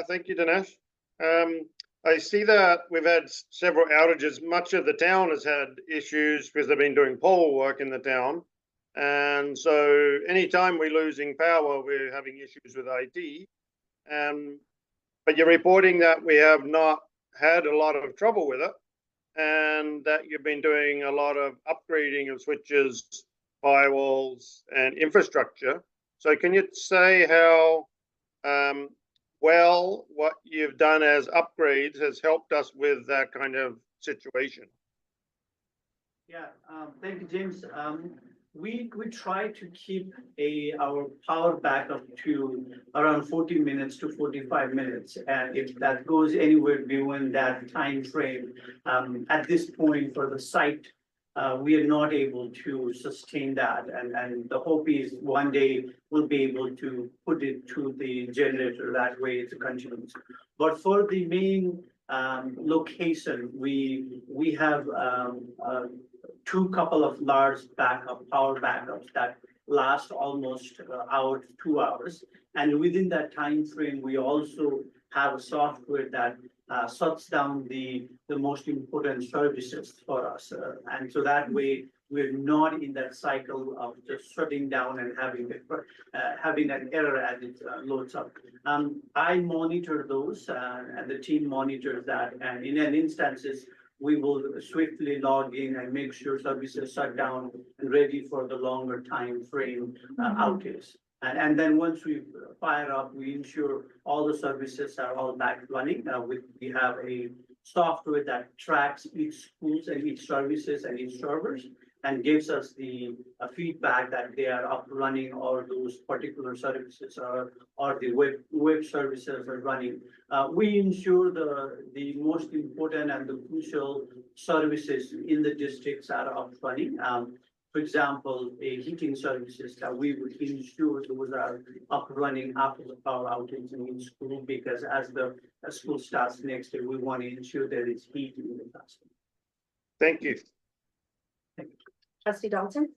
Thank you, Dinesh. I see that we've had several outages. Much of the town has had issues because they've been doing pole work in the town. And so anytime we're losing power, we're having issues with IT. But you're reporting that we have not had a lot of trouble with it and that you've been doing a lot of upgrading of switches, firewalls, and infrastructure. So can you say how well what you've done as upgrades has helped us with that kind of situation? Yeah, thank you, James. We try to keep our power backup to around 40 minutes to 45 minutes. And if that goes anywhere beyond that time frame, at this point for the site, we are not able to sustain that. And the hope is one day we'll be able to put it to the generator that way it continues. But for the main location, we have two couple of large power backups that last almost hour to 2 hours. And within that time frame, we also have a software that shuts down the most important services for us. And so that way, we're not in that cycle of just shutting down and having an error as it loads up. I monitor those and the team monitors that. And in an instances, we will swiftly log in and make sure services shut down and ready for the longer time frame outage. And then once we fire up, we ensure all the services are all back running. We have a software that tracks each schools and each services and each servers and gives us the feedback that they are up running or those particular services or the web services are running. We ensure the most important and the crucial services in the districts are up running. For example, a heating services that we would ensure those are up running after the power outage in each school, because as the school starts next year, we want to ensure there is heat in the classroom. Thank you. Trustee Dalton?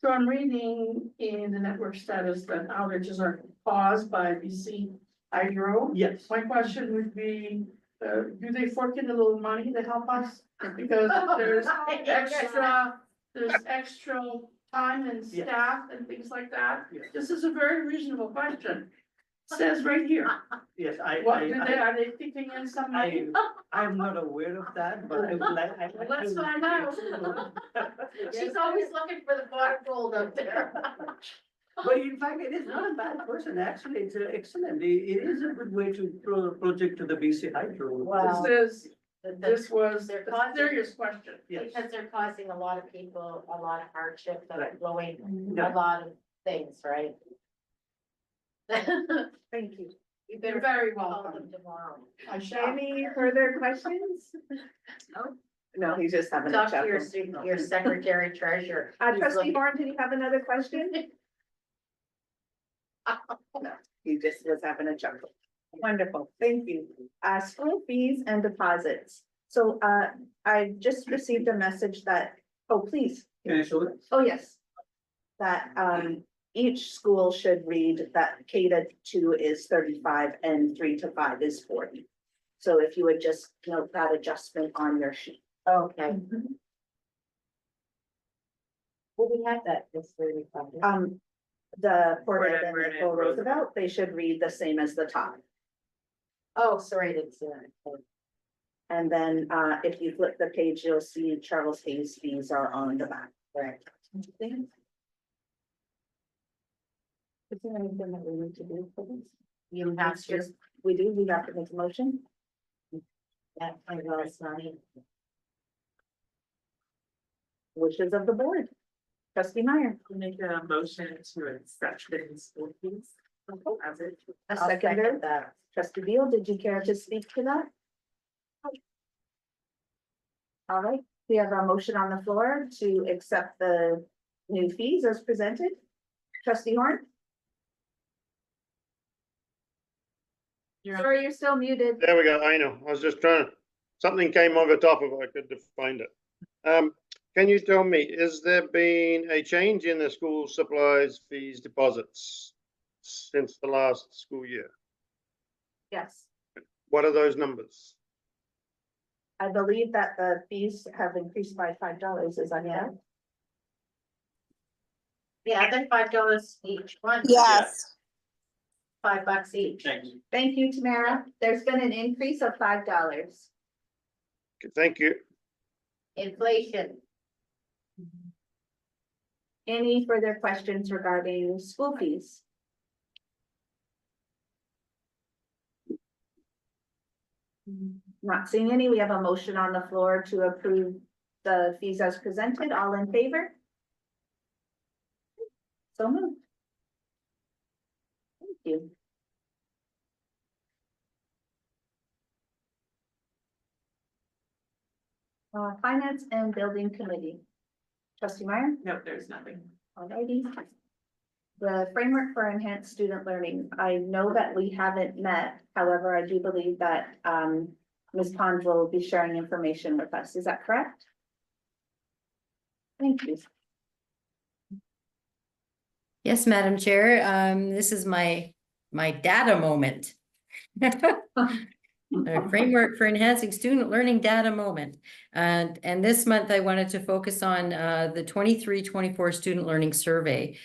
So I'm reading in the network status that outages are caused by BC Hydro. Yes. My question would be, do they fork in a little money to help us? Because there's extra time and Yes. staff and things like that. Yes. This is a very reasonable question. It says right here, Yes, what are they thinking in some money? I'm not aware of that, but I would like. Let's find out. She's always looking for the pot gold up there. But in fact, it is not a bad person, actually, it's excellent, it is a good way to project to the BC Hydro. Wow. This is, The- this was they're a causing- serious question. Yes. Because they're causing a lot of people, a lot of hardship, that are Right. blowing Yeah. a lot of things, right? Thank you. You You're better very call welcome. them tomorrow. I shall. Any further questions? No. No, he's just having a Talk to your, chuckle. your secretary treasurer. who's Trustee looking- Horn, did you have another question? No, he just was having a chuckle. Wonderful, thank you. School fees and deposits. So, I just received a message that, oh, please, Can I show that? oh, yes. That, each school should read that K-2 is 35 and 3 to 5 is 40. So if you would just note that adjustment on your sheet. Okay, Well, we had that this very probably. The Portage and Whatever it the is, Full Roosevelt. Roosevelt, they should read the same as the top. Oh, sorry, I didn't see that. And then, if you flip the page, you'll see Charles Hayes fees are on the back. Right. Is there anything that we need to do for this? You have It's to, just, we have to make a motion. that, I know it's not in. Wishes of the board. Trustee Meyer. Make a motion to accept the school fees. As it. A I'll seconder. that. Trustee Beal, did you care to speak to that? All right, we have a motion on the floor to accept the new fees as presented. Trustee Horn? Sorry, you're still muted. There we go. I know. I was just trying, something came over top of it. I couldn't find it. Can you tell me, is there been a change in the school supplies fees deposits since the last school year? Yes, What are those numbers? I believe that the fees have increased by $5, is that correct? Yeah, they're $5 each one. Yes, $5 each. Thanks. Thank you, Tamara. There's been an increase of $5. Okay, thank you. Inflation. Any further questions regarding school fees? Not seeing any. We have a motion on the floor to approve the fees as presented. All in favor? So moved. Thank you. Finance and Building Committee. Trustee Meyer? No, there's nothing. Alrighty. The framework for enhanced student learning. I know that we haven't met, however, I do believe that Ms. Pond will be sharing information with us. Is that correct? Thank you. Yes, Madam Chair, this is my data moment. A framework for enhancing student learning data moment. And this month I wanted to focus on the 23-24 student learning survey.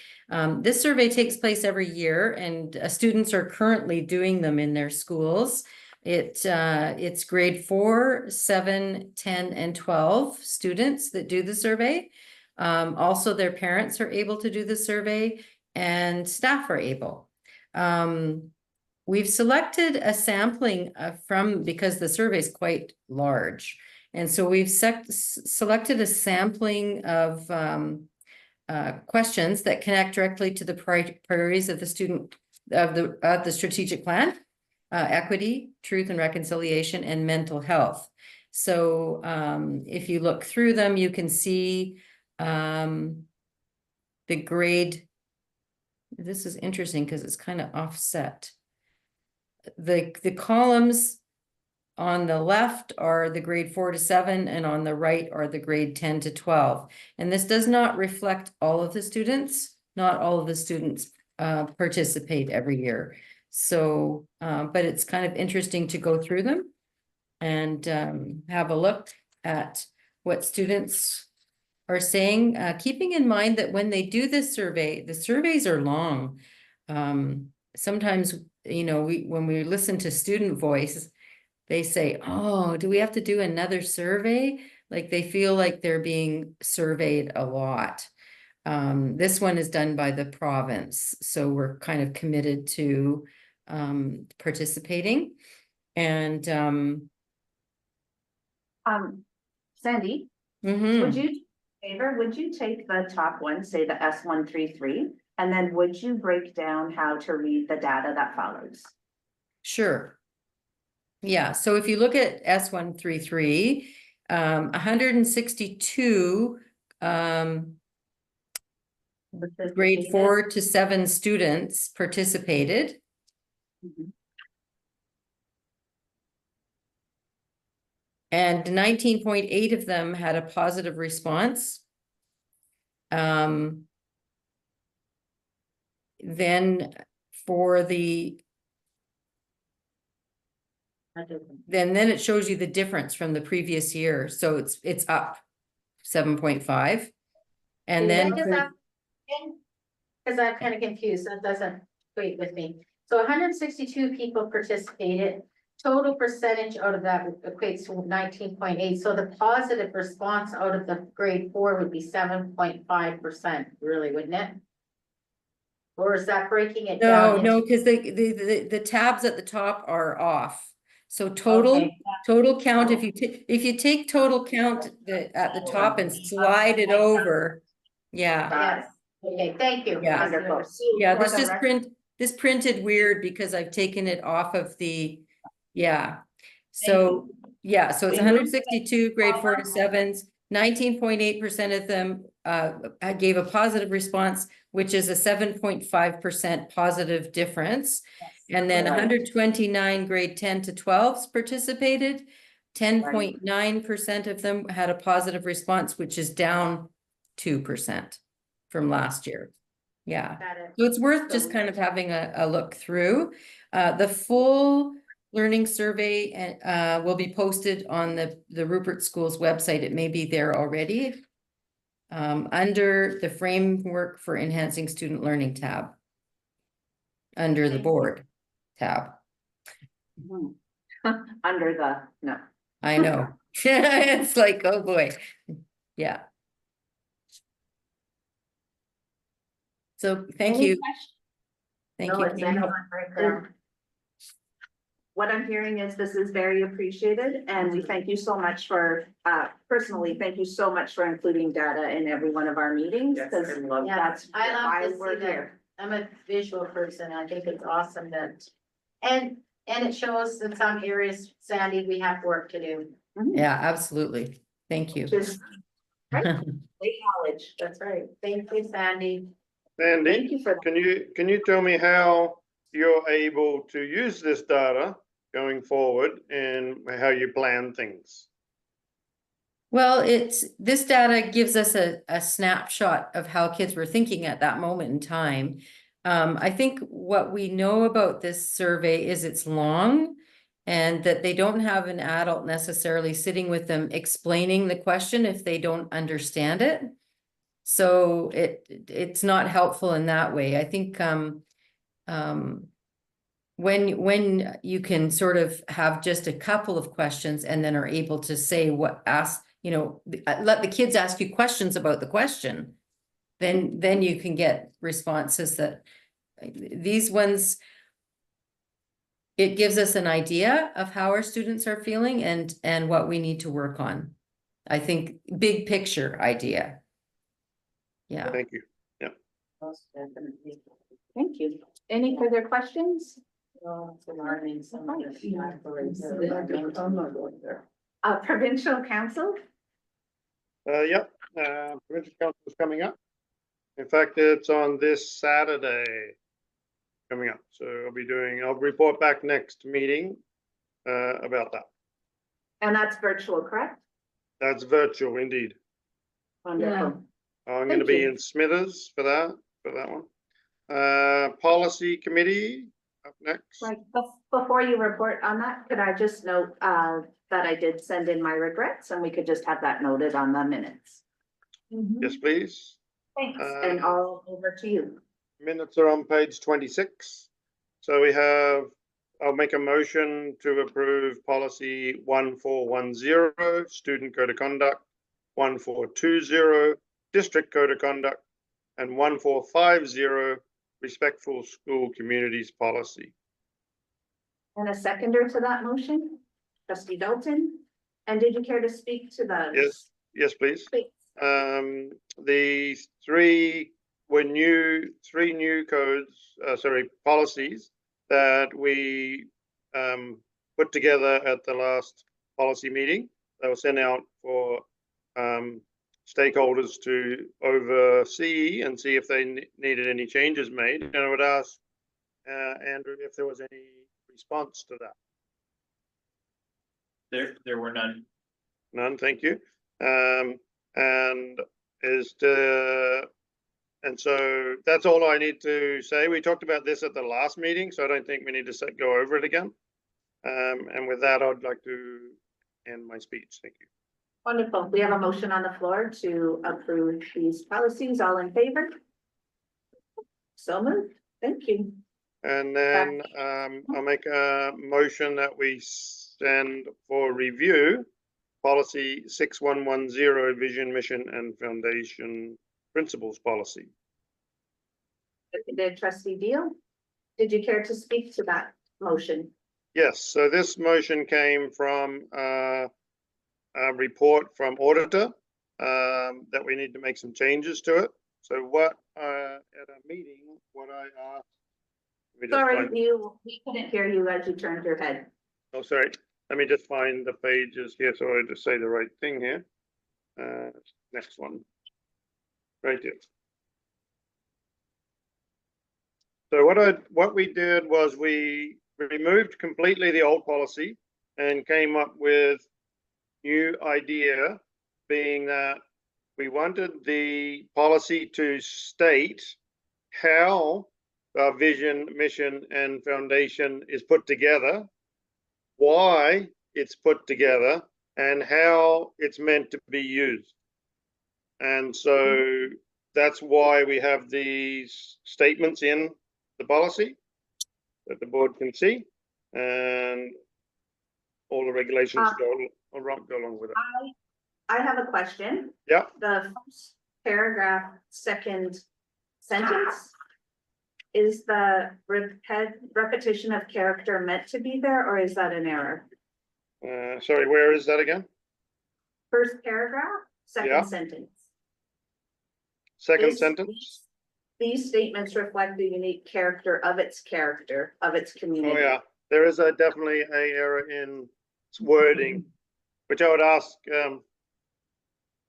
This survey takes place every year and students are currently doing them in their schools. It's grade 4, 7, 10, and 12 students that do the survey. Also, their parents are able to do the survey and staff are able. We've selected a sampling because the survey is quite large. And so we've selected a sampling of questions that connect directly to the priorities of the student of the strategic plan, equity, truth and reconciliation, and mental health. So if you look through them, you can see the grade. This is interesting because it's kind of offset. The columns on the left are the grade 4 to 7 and on the right are the grade 10 to 12. And this does not reflect all of the students. Not all of the students participate every year. So, but it's kind of interesting to go through them and have a look at what students are saying, keeping in mind that when they do this survey, the surveys are long. Sometimes, you know, when we listen to student voice, they say, oh, do we have to do another survey? Like they feel like they're being surveyed a lot. This one is done by the province, so we're kind of committed to participating. And Sandy, would you take the top one, say the S133, and then would you break down how to read the data that follows? Sure. Yeah, so if you look at S133, 162 grade 4 to 7 students participated. And 19.8 of them had a positive response. Then for the then it shows you the difference from the previous year. So it's up 7.5. And then, Cause I'm kind of confused, that doesn't equate with me. So 162 people participated. Total percentage out of that equates to 19.8, so the positive response out of the grade 4 would be 7.5%, really, wouldn't it? Or is that breaking it down? no, into- because the tabs at the top are off. So total, Okay. total count, if you take total count at the top and slide it over. Yeah, Yes, okay, thank you. Yeah. Wonderful. yeah, For this the just record- printed weird because I've taken it off of the, yeah. So, yeah, so it's We moved 162 grade 4 to 7s, 19.8% of them gave a positive response, which is a 7.5% positive difference. And then Right. 129 grade 10 to 12s participated. 10.9% of them had a positive response, which is down 2% from last year. Yeah. Got it. So it's worth just kind of having a look through. The full learning survey will be posted on the Rupert Schools website. It may be there already. Under the framework for enhancing student learning tab. Under the board tab. Under the, no. I know. It's like, oh boy. Yeah. So thank Any you. questions? Thank No, you. it's excellent breakdown. What I'm hearing is this is very appreciated, and we thank you so much for, personally, thank you so much for including data in every one of our meetings, because Yeah, that's I why love to we're see that. here. I'm a visual person. I think it's awesome that, and it shows in some areas, Sandy, we have work to do. Yeah, absolutely. Thank you. Just great knowledge. That's right. Thank you, Sandy. Andy, Thank you for that. can you tell me how you're able to use this data going forward and how you plan things? Well, this data gives us a snapshot of how kids were thinking at that moment in time. I think what we know about this survey is it's long and that they don't have an adult necessarily sitting with them explaining the question if they don't understand it. So it's not helpful in that way. I think when you can sort of have just a couple of questions and then are able to say let the kids ask you questions about the question, then you can get responses that these ones, it gives us an idea of how our students are feeling and what we need to work on. I think big picture idea. Yeah. Thank you. Most definitely. Thank you. Any further questions? Well, it's alarming, some of the- I'm not going there. Provincial Council? Yep, provincial council is coming up. In fact, it's on this Saturday coming up. So I'll report back next meeting about that. And that's virtual, correct? That's virtual indeed. Wonderful. I'm going to Thank be you. in Smithers for that one. Policy committee up next. Right, before you report on that, could I just note that I did send in my regrets and we could just have that noted on the minutes? Yes, please. Thanks, and all over to you. Minutes are on page 26. So I'll make a motion to approve policy 1410, student code of conduct, 1420, district code of conduct, and 1450, respectful school communities policy. And a seconder to that motion, trustee Dalton. And did you care to speak to the? Yes, please. Please. The three new codes, policies that we put together at the last policy meeting. They were sent out for stakeholders to oversee and see if they needed any changes made. And I would ask Andrew if there was any response to that. There were none. None, thank you. And so that's all I need to say. We talked about this at the last meeting, so I don't think we need to go over it again. And with that, I'd like to end my speech. Thank you. Wonderful. We have a motion on the floor to approve these policies. All in favor? So moved. Thank you. And then I'll make a motion that we send for review policy 6110 vision, mission and foundation principles policy. The trustee Deal, did you care to speak to that motion? Yes, so this motion came from a report from auditor that we need to make some changes to it. So what at a meeting, what I asked. let me just Sorry, find- we couldn't hear you as you turned your head. Oh, sorry. Let me just find the pages here so I just say the right thing here. Next one. Right here. So what we did was we removed completely the old policy and came up with new idea, being that we wanted the policy to state how our vision, mission, and foundation is put together, why it's put together, and how it's meant to be used. And so that's why we have these statements in the policy that the board can see, and all the regulations go along with it. I have a question. Yeah. The first paragraph, second sentence. Is the repetition of character meant to be there, or is that an error? Sorry, where is that again? First paragraph, Yeah. second sentence. Second Is sentence? These statements reflect the unique character, of its community. Oh, yeah, there is definitely a error in wording, which I would ask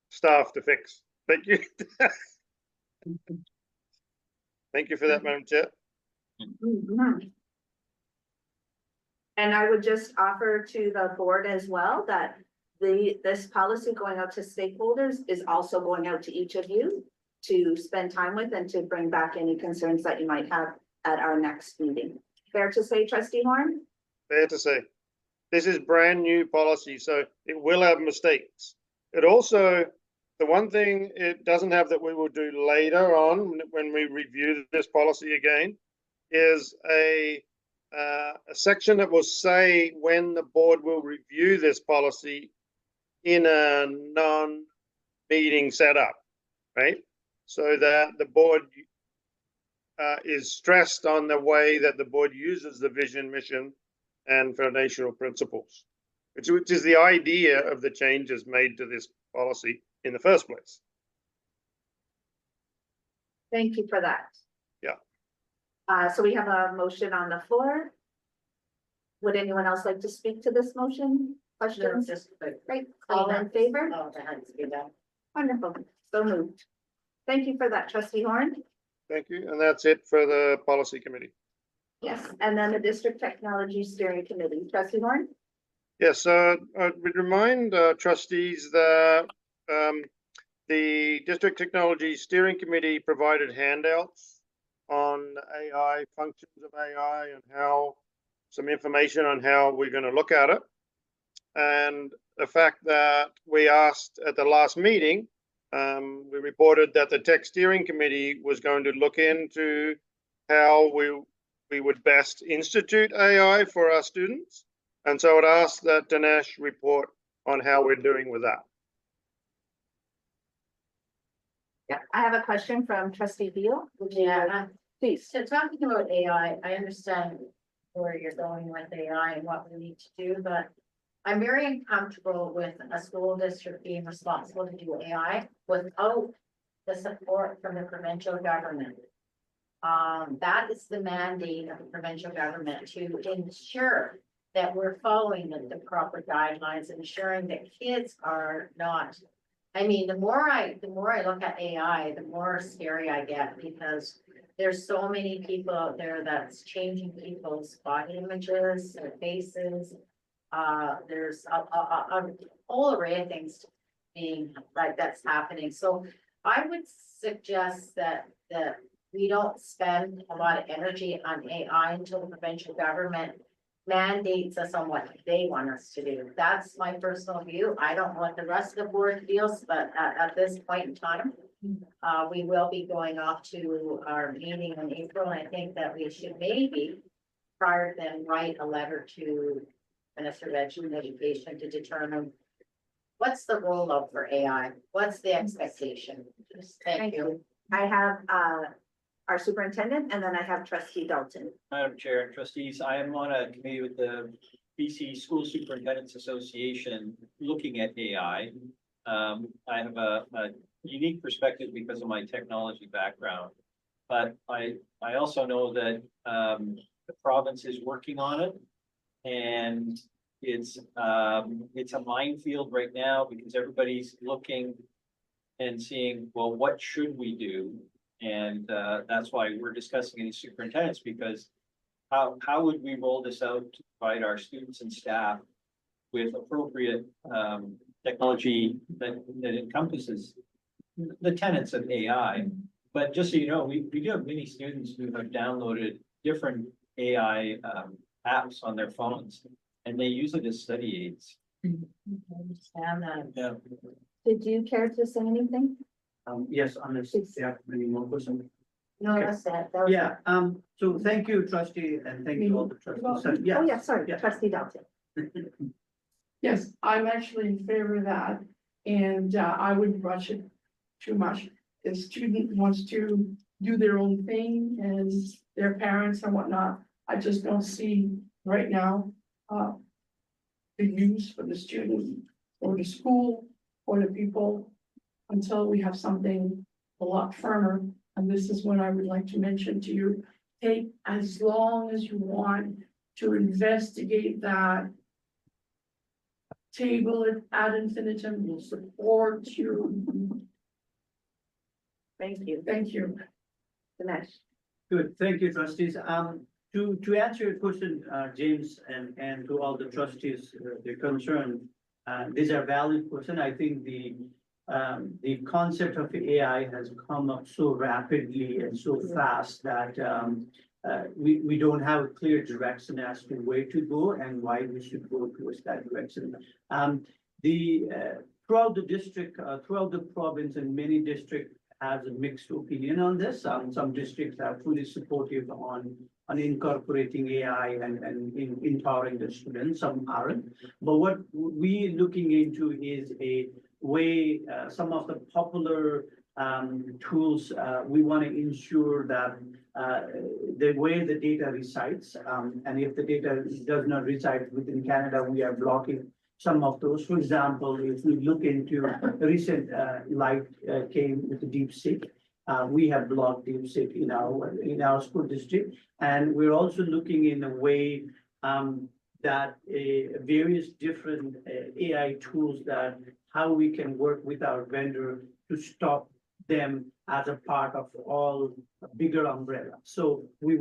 staff to fix. Thank you. Thank you for that, Madam Chair. Mhm. And I would just offer to the board as well that this policy going out to stakeholders is also going out to each of you to spend time with and to bring back any concerns that you might have at our next meeting. Fair to say, trustee Horn? Fair to say. This is brand new policy, so it will have mistakes. It also, the one thing it doesn't have that we will do later on when we review this policy again is a section that will say when the board will review this policy in a non-meeting setup, right? So that the board is stressed on the way that the board uses the vision, mission, and foundational principles, which is the idea of the changes made to this policy in the first place. Thank you for that. Yeah. So we have a motion on the floor. Would anyone else like to speak to this motion? Questions? Just quick. Great. All in favor? Oh, that had to be done. Wonderful. So moved. Thank you for that, trustee Horn. Thank you. And that's it for the policy committee. Yes, and then the district technology steering committee, trustee Horn? Yes, I would remind trustees that the District Technology Steering Committee provided handouts on AI, functions of AI, and how some information on how we're going to look at it. And the fact that we asked at the last meeting, we reported that the Tech Steering Committee was going to look into how we would best institute AI for our students. And so I would ask that Dinesh report on how we're doing with that. Yeah, I have a question from trustee Beal. Yeah, Please. so talking about AI, I understand where you're going with AI and what we need to do, but I'm very uncomfortable with a school district being responsible to do AI without the support from the provincial government. That is the mandate of the provincial government to ensure that we're following the proper guidelines, ensuring that kids are not. I mean, the more I look at AI, the more scary I get, because there's so many people out there that's changing people's body images, their faces. There's a whole array of things being like that's happening. So I would suggest that we don't spend a lot of energy on AI until the provincial government mandates us on what they want us to do. That's my personal view. I don't know what the rest of the board feels, but at this point in time, we will be going off to our meeting in April, and I think that we should maybe prior then write a letter to Minister of Education to determine what's the rollout for AI? What's the expectation? Thank you. I have, our superintendent, and then I have trustee Dalton. Madam Chair and trustees, I am on a committee with the BC School Superintendents Association looking at AI. I have a unique perspective because of my technology background. But I also know that the province is working on it. And it's a minefield right now because everybody's looking and seeing, well, what should we do? And that's why we're discussing in the superintendents, because how would we roll this out to provide our students and staff with appropriate technology that encompasses the tenets of AI? But just so you know, we do have many students who have downloaded different AI apps on their phones, and they use it as study aids. Understand that. Yeah. Did you care to say anything? Yes, unless Please. there are many more questions. No, Okay. that's that. That was Yeah, so thank you, trustee, and thank you all the trustees. So, Oh, yeah, sorry, Yeah. trustee Dalton. Yes, I'm actually in favor of that, and I wouldn't rush it too much. The student wants to do their own thing and their parents and whatnot. I just don't see right now the use for the student or the school or the people until we have something a lot firmer. And this is what I would like to mention to you. Take as long as you want to investigate that. Table it ad infinitum, will support you. Thank you. Thank you. Dinesh. Good, thank you, trustees. To answer your question, James, and to all the trustees, the concern, these are valid question. I think the concept of AI has come up so rapidly and so fast that we don't have a clear direction as to where to go and why we should go towards that direction. Throughout the district, throughout the province, and many districts has a mixed opinion on this. Some districts are fully supportive on incorporating AI and empowering the students, some aren't. But what we looking into is a way, some of the popular tools, we want to ensure that the way the data resides, and if the data does not reside within Canada, we are blocking some of those. For example, if we look into the recent light came with the DeepSeek, we have blocked DeepSeek in our school district, and we're also looking in a way that various different AI tools that how we can work with our vendor to stop them as a part of all bigger umbrella. So we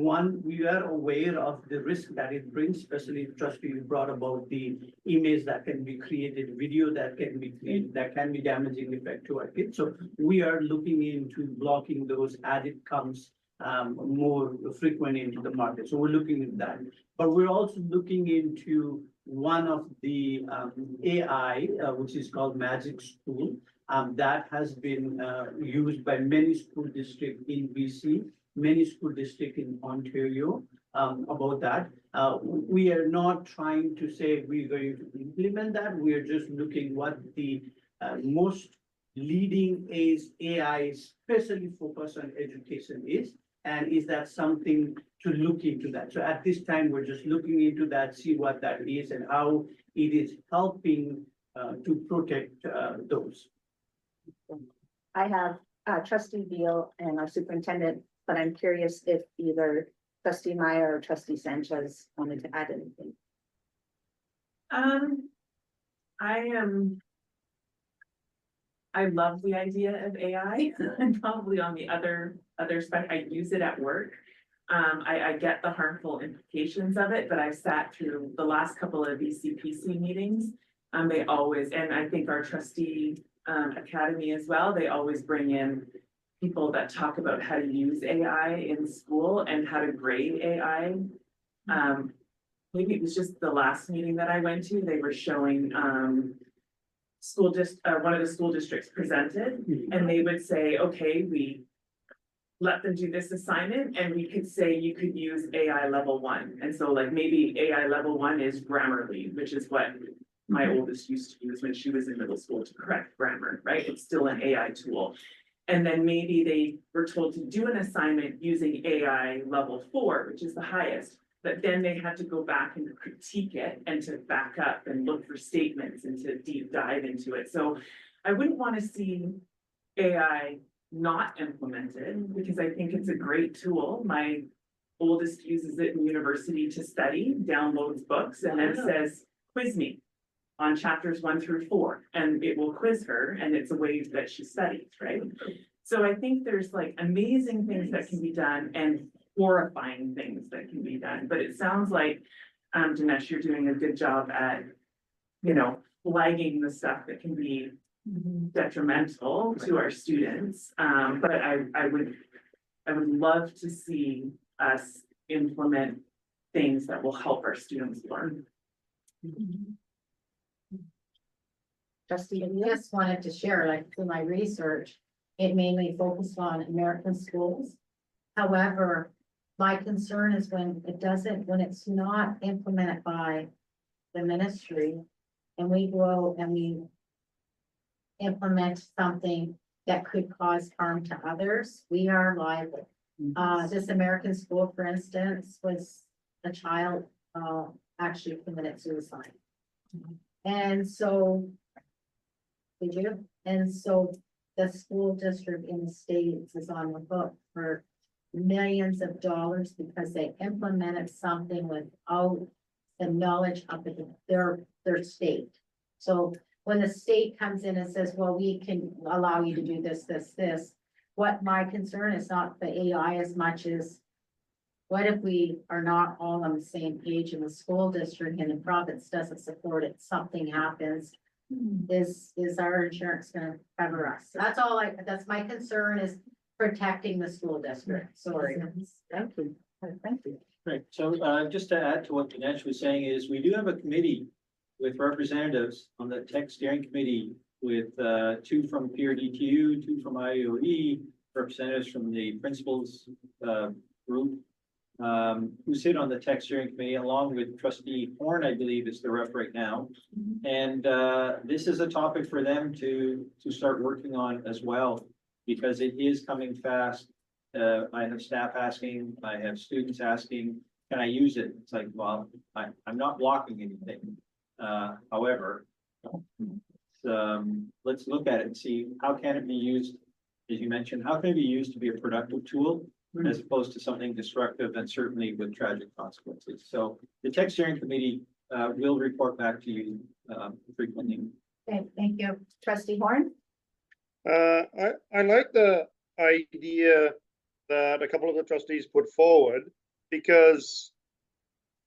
are aware of the risk that it brings, especially trustee you brought about the image that can be created, video that can be created, that can be damaging effect to our kids. So we are looking into blocking those as it comes more frequent into the market. So we're looking at that. But we're also looking into one of the AI, which is called Magic School. That has been used by many school districts in BC, many school districts in Ontario about that. We are not trying to say we're going to implement that. We are just looking what the most leading is AI, especially focused on education is, and is that something to look into that. So at this time, we're just looking into that, see what that is and how it is helping to protect those. I have trustee Beal and our superintendent, but I'm curious if either trustee Meyer or trustee Sanchez wanted to add anything. I love the idea of AI and probably on the other spec, I use it at work. I get the harmful implications of it, but I've sat through the last couple of BCPC meetings. They always, and I think our trustee academy as well, they always bring in people that talk about how to use AI in school and how to grade AI. maybe it was just the last meeting that I went to, they were showing, one of the school districts presented, and they would say, okay, we let them do this assignment, and we could say you could use AI level 1. And so like maybe AI level 1 is Grammarly, which is what my oldest used to use when she was in middle school to correct grammar, right? It's still an AI tool. And then maybe they were told to do an assignment using AI level 4, which is the highest. But then they had to go back and critique it and to back up and look for statements and to deep dive into it. So I wouldn't want to see AI not implemented, because I think it's a great tool. My oldest uses it in university to study, downloads books, and then says, quiz me on chapters 1 through 4, and it will quiz her, and it's a way that she studies, right? So I think there's like amazing things that can be done and horrifying things that can be done, but it sounds like, Dinesh, you're doing a good job at, flagging the stuff that can be detrimental to our students. But I would love to see us implement things that will help our students learn. Trustee, I just wanted to share, like, through my research, it mainly focused on American schools. However, my concern is when it's not implemented by the ministry, and we go and we implement something that could cause harm to others, we are liable. This American school, for instance, was a child, actually committed suicide. And so the school district in the States is on the hook for millions of dollars because they implemented something without the knowledge of their state. So when the state comes in and says, well, we can allow you to do this, what my concern is not the AI as much as what if we are not all on the same page in the school district and the province doesn't support it, something happens, is our insurance gonna cover us? That's my concern, is protecting the school district. Sorry. Thank you. Thank you. Right, so just to add to what Dinesh was saying is, we do have a committee with representatives on the tech steering committee with 2 from PRDTU, 2 from IOE, representatives from the principals group who sit on the tech steering committee, along with Trustee Horn, I believe is the rep right now. And this is a topic for them to start working on as well, because it is coming fast. I have staff asking, I have students asking, can I use it? It's like, well, I'm not blocking anything. However, let's look at it and see how can it be used, as you mentioned, how can it be used to be a productive tool as opposed to something destructive and certainly with tragic consequences. So the tech steering committee will report back to you frequently. Okay, thank you. Trustee Horn? I like the idea that a couple of the trustees put forward, because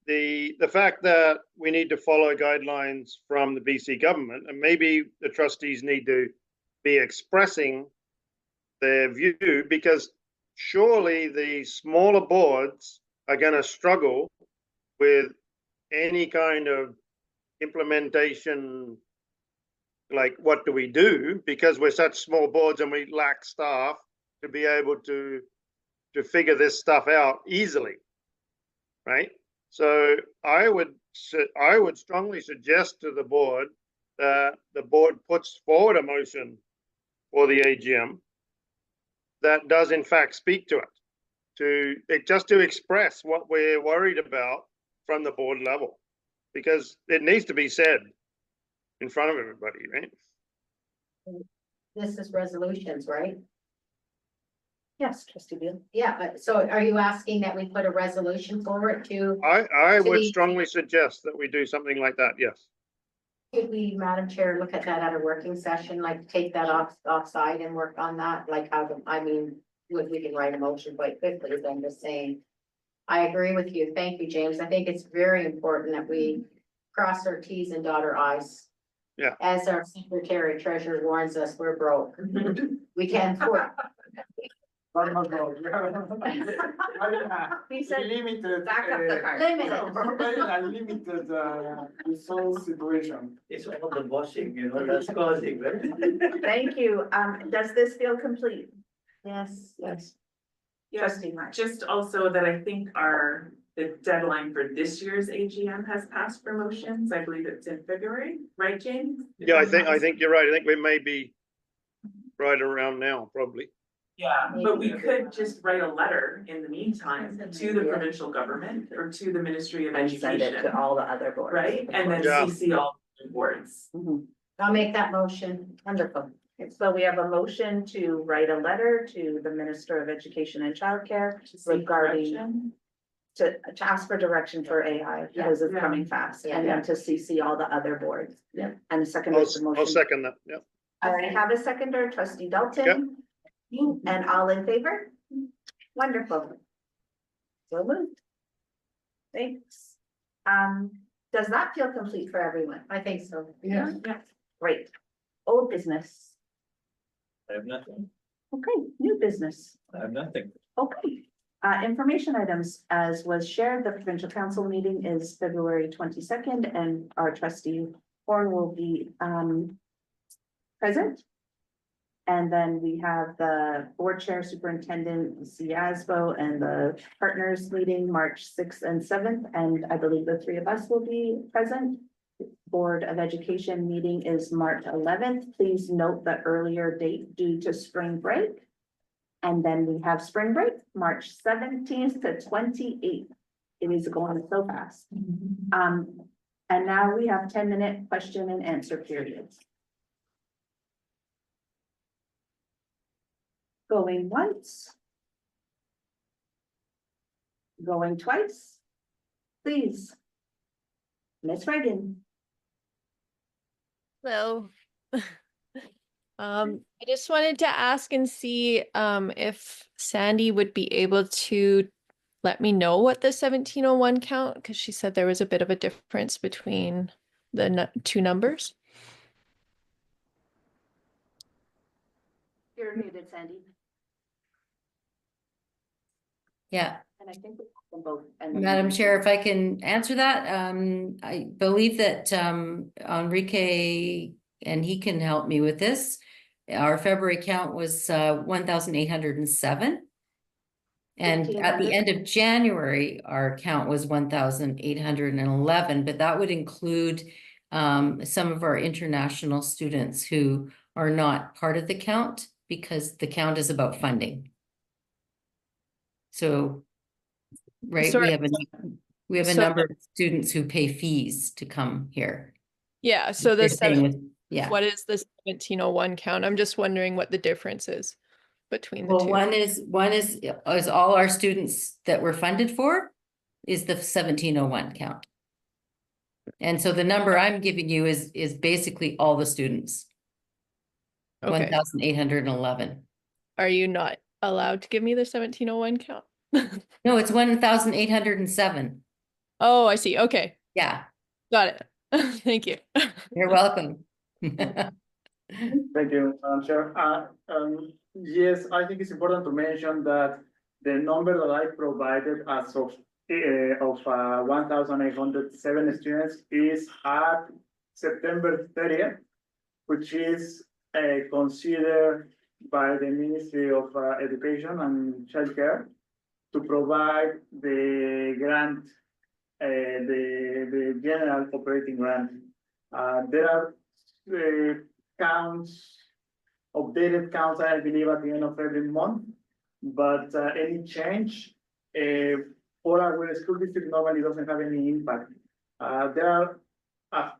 the fact that we need to follow guidelines from the BC government, and maybe the trustees need to be expressing their view, because surely the smaller boards are going to struggle with any kind of implementation. Like, what do we do? Because we're such small boards and we lack staff to be able to figure this stuff out easily, right? So I would strongly suggest to the board that the board puts forward a motion for the AGM that does in fact speak to it, just to express what we're worried about from the board level, because it needs to be said in front of everybody, right? This is resolutions, right? Yes, Trustee Beal. Yeah, so are you asking that we put a resolution forward to, I would the- strongly suggest that we do something like that, yes. could we, Madam Chair, look at that at a working session, like take that offside and work on that, like how we can write a motion quite quickly, as I'm just saying. I agree with you. Thank you, James. I think it's very important that we cross our T's and dot our I's. Yeah. As our secretary treasurer warns us, we're broke. We can't afford. One more vote. He said, Limited. back up the card. Very limited, resource situation. It's all the washing, that's causing, right? Thank you. Does this feel complete? Yes. Yes. Yes, Trustee Mark. just also that I think the deadline for this year's AGM has passed for motions. I believe it's in February, right, James? If Yeah, I'm not I think you're right. I think we may be right around now, probably. Yeah, but we could just write a letter in the meantime to the Yeah. provincial government or to the Ministry of And send it to Education, all the other boards. right? And then Yeah. CC all the boards. I'll make that motion. Wonderful. So we have a motion to write a letter to the Minister of Education and Childcare To seek regarding, direction. to ask for direction for AI because it's Yeah. coming fast. And Yeah. then to CC all the other boards. Yeah. And the second I'll, is the motion. I'll second that, yeah. I have a seconder, trustee Dalton. And all in favor? Wonderful. So moved. Thanks. Does that feel complete for everyone? I think so. Yeah. Great. Old business. I have nothing. Okay, new business. I have nothing. Okay. Information items, as was shared, the provincial council meeting is February 22nd, and our trustee Horn will be present. And then we have the board chair superintendent Ciasbo and the partners meeting March 6th and 7th, and I believe the three of us will be present. Board of Education meeting is March 11th. Please note the earlier date due to spring break. And then we have spring break, March 17th to 28th. It is going so fast. And now we have 10-minute question and answer periods. Going once. Going twice. Please. Ms. Reagan. Hello. I just wanted to ask and see if Sandy would be able to let me know what the 1701 count, because she said there was a bit of a difference between the two numbers. You're muted, Sandy. Yeah. And I think we have them both. Madam Chair, if I can answer that, I believe that Enrique, and he can help me with this. Our February count was 1,807. And at the end of January, our count was 1,811, but that would include some of our international students who are not part of the count because the count is about funding. So, right, Sorry. we have a So- number of students who pay fees to come here. Yeah, so They're the staying with, yeah. what is the 1701 count? I'm just wondering what the difference is between the Well, two. one is all our students that we're funded for is the 1701 count. And so the number I'm giving you is basically all the students. Okay. 1,811. Are you not allowed to give me the 1701 count? No, it's 1,807. Oh, I see. Okay, Yeah, got it. Thank you. you're welcome. Thank you, Chair. Yes, I think it's important to mention that the number that I provided as of 1,807 students is at September 30th, which is considered by the Ministry of Education and Childcare to provide the grant, the general operating grant. There are counts, updated counts, I believe, at the end of every month, but any change for our school district normally doesn't have any impact. There are,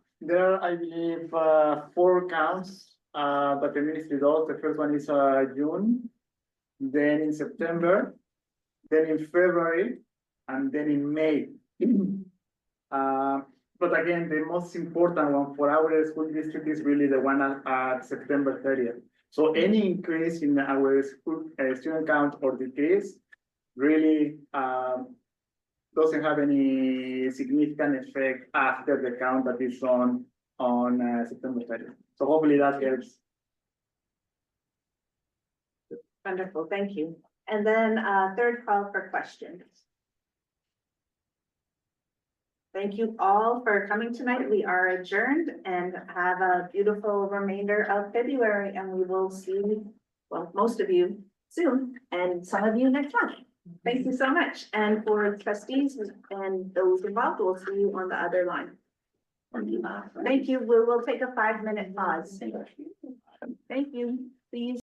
I believe, 4 counts that the ministry does. The first one is June, then in September, then in February, and then in May. But again, the most important one for our school district is really the one at September 30th. So any increase in our school student count or decrease really doesn't have any significant effect after the count that is on September 30th. So hopefully that helps. Wonderful, thank you. And then third call for questions. Thank you all for coming tonight. We are adjourned and have a beautiful remainder of February, and we will see, well, most of you soon and some of you next month. Thank you so much. And for trustees and those involved, we'll see you on the other line. Thank you. We will take a 5-minute pause. Thank you. Please.